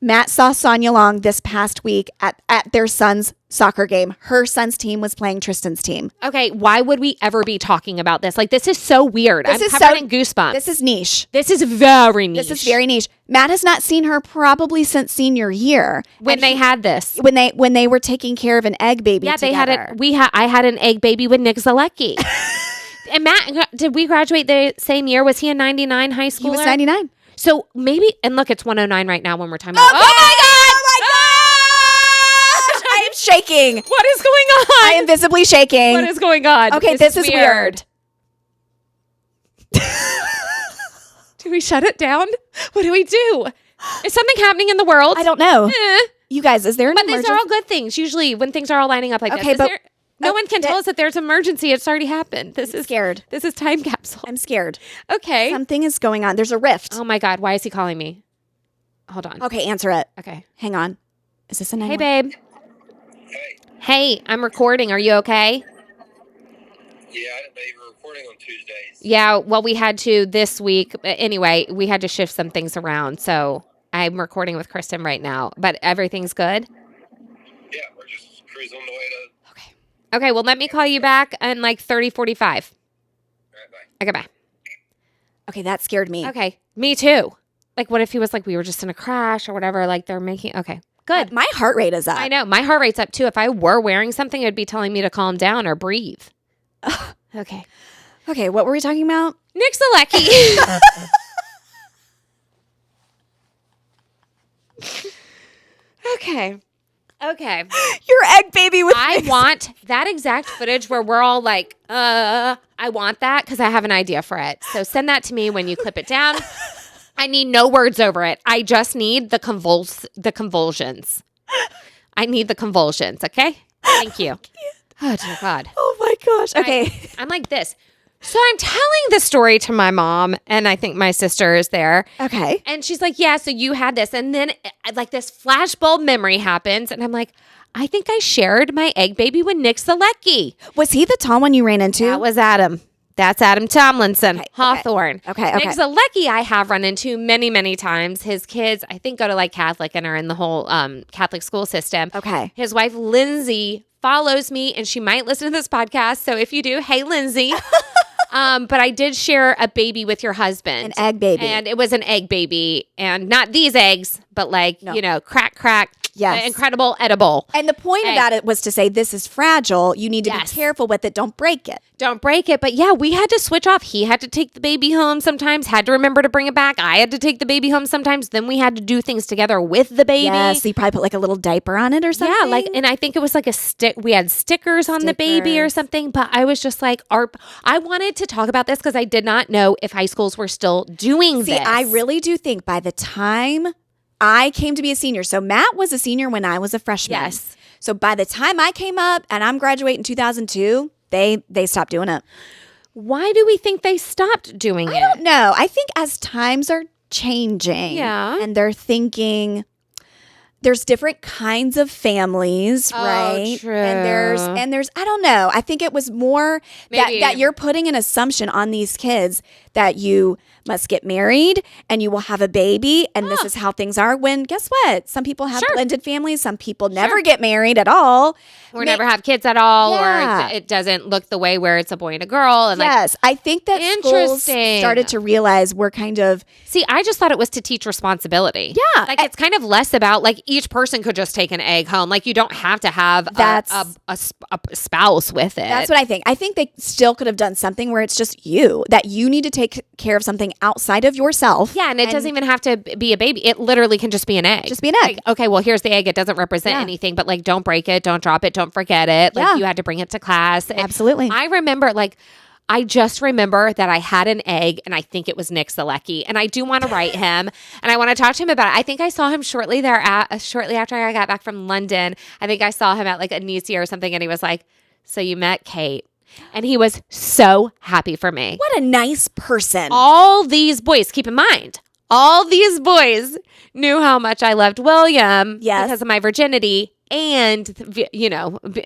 Matt saw Sonia Long this past week at their son's soccer game. Her son's team was playing Tristan's team. Okay, why would we ever be talking about this? Like, this is so weird. I'm is covered in goosebumps. This is niche. This is very niche. This is very niche. Matt has not seen her probably since senior year. When they had this. When they were taking care of an egg baby Yeah, together. they had it. I had an egg baby with Nick Zalecki. And Matt, did we graduate the same year? Was he a 99 high schooler? He was 99. So maybe, and look, it's 109 right now when we're talking about. Okay. Oh my God! I am shaking. What is going on? I am visibly shaking. What is going on? Okay, this is weird. Do we shut it down? What do we do? Is something happening in the world? I don't know. Eh. You guys, is there an But emergency? these are all good things. Usually when things are all lining up like Okay, this. but No one can tell us that there's an emergency. It's already happened. This is scared. This is time capsule. I'm scared. Okay. Something is going on. There's a rift. Oh my God. Why is he calling me? Hold on. Okay, answer it. Okay. Hang on. Is this a Hey, 911? babe. Hey, I'm recording. Are you okay? Yeah, I didn't know you were recording on Tuesdays. Yeah, well, we had to this week. Anyway, we had to shift some things around. So I'm recording with Kristen right now. But everything's good? Yeah, we're just cruising on the way to... Okay, well, let me call you back in like 30, 45. All right, bye. Okay, bye. Okay, that scared me. Okay, me too. Like, what if he was like, we were just in a crash or whatever? Like, they're making... Okay, good. My heart rate is up. I know. My heart rate's up too. If I were wearing something, it'd be telling me to calm down or breathe. Okay. Okay, what were we talking about? Nick Zalecki. Okay. Your egg baby with I want that exact footage where we're all like, I want that because I have an idea for it. So send that to me when you clip it down. I need no words over it. I just need the convulsions. I need the convulsions, okay? Thank you. Oh, dear God. Oh my gosh. Okay. I'm like this. So I'm telling the story to my mom, and I think my sister is there. Okay. And she's like, yeah, so you had this. And then like this flashbulb memory happens. And I'm like, I think I shared my egg baby with Nick Zalecki. Was he the tall one you ran into? That was Adam. That's Adam Tomlinson, Hawthorne. Okay. Nick Zalecki, I have run into many, many times. His kids, I think, go to like Catholic and are in the whole Catholic school system. Okay. His wife, Lindsay, follows me, and she might listen to this podcast. So if you do, hey, Lindsay. But I did share a baby with your husband. An egg baby. And it was an egg baby. And not these eggs, but like, crack. Yes. Incredible, edible. And the point of that was to say, this is fragile. You need to be careful with it. Don't break it. Don't break it. But yeah, we had to switch off. He had to take the baby home sometimes, had to remember to bring it back. I had to take the baby home sometimes. Then we had to do things together with the baby. Yes, so you probably put like a little diaper on it or something. Yeah, and I think it was like a stick. We had stickers on the baby or something. But I was just like, I wanted to talk about this because I did not know if high schools were still doing this. I really do think by the time I came to be a senior, so Matt was a senior when I was a freshman. Yes. So by the time I came up and I'm graduating in 2002, they stopped doing it. Why do we think they stopped doing it? I don't know. I think as times are changing, and they're thinking there's different kinds of families, right? True. And there's I don't know. I think it was more that you're putting an assumption on these kids that you must get married and you will have a baby and this is how things are, when guess what? Some people have blended families, some people never get married at all. Or never have kids at all, or it doesn't look the way where it's a boy and a girl. And yes, I think that schools started to realize we're kind of... See, I just thought it was to teach responsibility. Yeah. Like it's kind of less about like each person could just take an egg home. Like you don't have to have a spouse with it. That's what I think. I think they still could have done something where it's just you, that you need to take care of something outside of yourself. Yeah, and it doesn't even have to be a baby. It literally can just be an egg. Just be an egg. Like, okay, well, here's the egg. It doesn't represent anything, but like don't break it, don't drop it, don't forget it. Like you had to bring it to class. Absolutely. I remember I just remember that I had an egg, and I think it was Nick Zalecki, and I do want to write him, and I want to talk to him about it. I think I saw him shortly after I got back from London. I think I saw him at like Anicia or something, and he was like, "So you met Kate?" And he was so happy for me. What a nice person. All these boys, keep in mind, all these boys knew how much I loved William because of my virginity. And,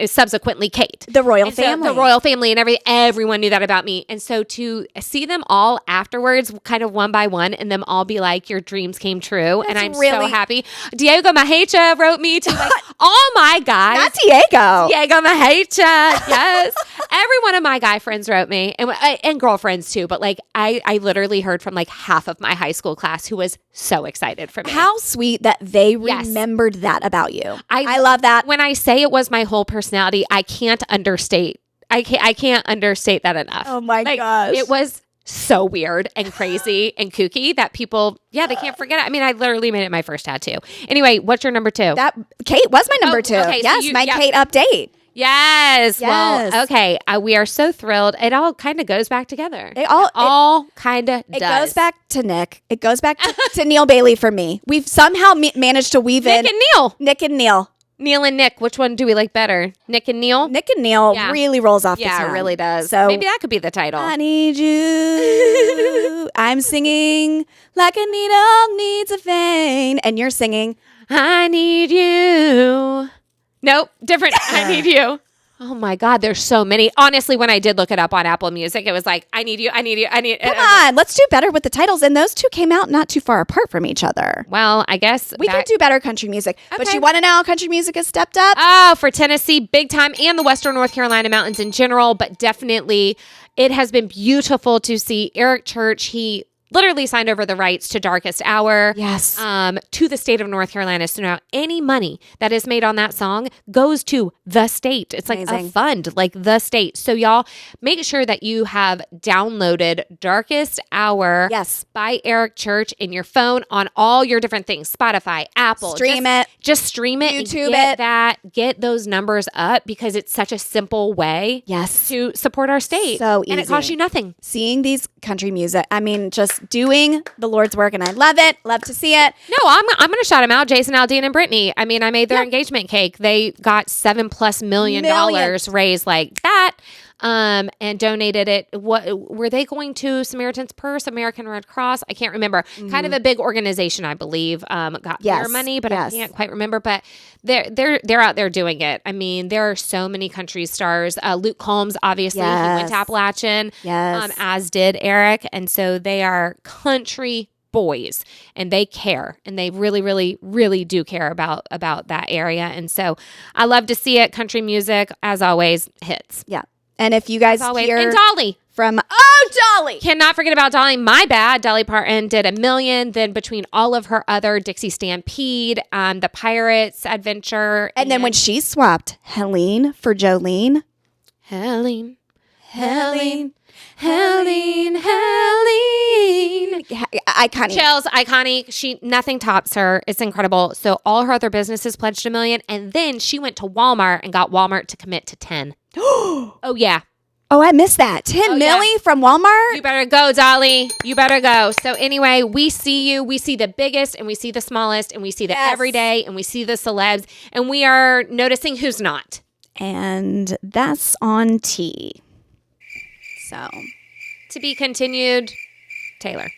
subsequently Kate. The royal family. The royal family and everyone knew that about me. And so to see them all afterwards, kind of one by one, and them all be like, your dreams came true. And I'm so happy. Diego Mahecha wrote me to like, all my guys. Not Diego. Diego Mahecha. Yes. Every one of my guy friends wrote me and girlfriends too. But like, I literally heard from like half of my high school class who was so excited for me. How sweet that they remembered that about you. I love that. When I say it was my whole personality, I can't understate. I can't understate that enough. Oh my gosh. It was so weird and crazy and kooky that people, they can't forget it. I mean, I literally made it my first tattoo. Anyway, what's your number 2? That Kate was my number 2. Okay, yes, so Kate update. Yes. Well, okay. We are so thrilled. It all kind of goes back together. It all kind of does. It goes back to Nick. It goes back to Neil Bailey for me. We've somehow managed to weave in Nick and Neil. Neil and Nick, which one do we like better? Nick and Neil? Nick and Neil really rolls off the tongue. Yeah, it really does. So maybe that could be the title. I need you. I'm singing like a needle needs a vein. And you're singing, I need you. Nope, different. I need you. Oh my God, there's so many. Honestly, when I did look it up on Apple Music, it was like, I need you, I need you, I need. Come on, let's do better with the titles. And those two came out not too far apart from each other. Well, I guess we could do better country music. Okay. But you want to know how country music has stepped up? Oh, for Tennessee, big time, and the Western North Carolina mountains in general. But definitely, it has been beautiful to see Eric Church. He literally signed over the rights to Darkest Hour. Yes. To the state of North Carolina. So now any money that is made on that song goes to the state. It's like a fund, like the state. So y'all make sure that you have downloaded Darkest Hour by Eric Church in your phone on all your different things. Spotify, Apple. Stream it. Just stream it. YouTube and get those numbers up because it's such a simple way to support our state. So easy. And it costs you nothing. Seeing these country music, I mean, just doing the Lord's work, and I love it. Love to see it. No, I'm going to shout them out, Jason Aldean and Brittany. I mean, I made their engagement cake. They got $7+ million raised like that. and donated it. What were they going to? Samaritan's Purse, American Red Cross? I can't remember. Kind of a big organization, I believe, got their money, but I can't quite remember. But they're out there doing it. I mean, there are so many country stars. Luke Combs, obviously, he went to Appalachian, as did Eric, and so they are country boys, and they care, and they really, really, really do care about that area. And so I love to see it. Country music, as always, hits. Yeah. And if you guys hear and Dolly from Dolly, cannot forget about Dolly. My bad. Dolly Parton did $1 million. Then between all of her other Dixie Stampede, the Pirates Adventure, and then when she swapped Helene for Jolene, Helene. Iconic. Chills, iconic. Nothing tops her. It's incredible. So all her other businesses pledged $1 million, and then she went to Walmart and got Walmart to commit to 10. Oh yeah. Oh, I missed that. 10 milli from Walmart? You better go, Dolly. You better go. So anyway, we see you. We see the biggest, and we see the smallest, and we see the everyday, and we see the celebs, and we are noticing who's not. And that's on T. So, to be continued, Taylor.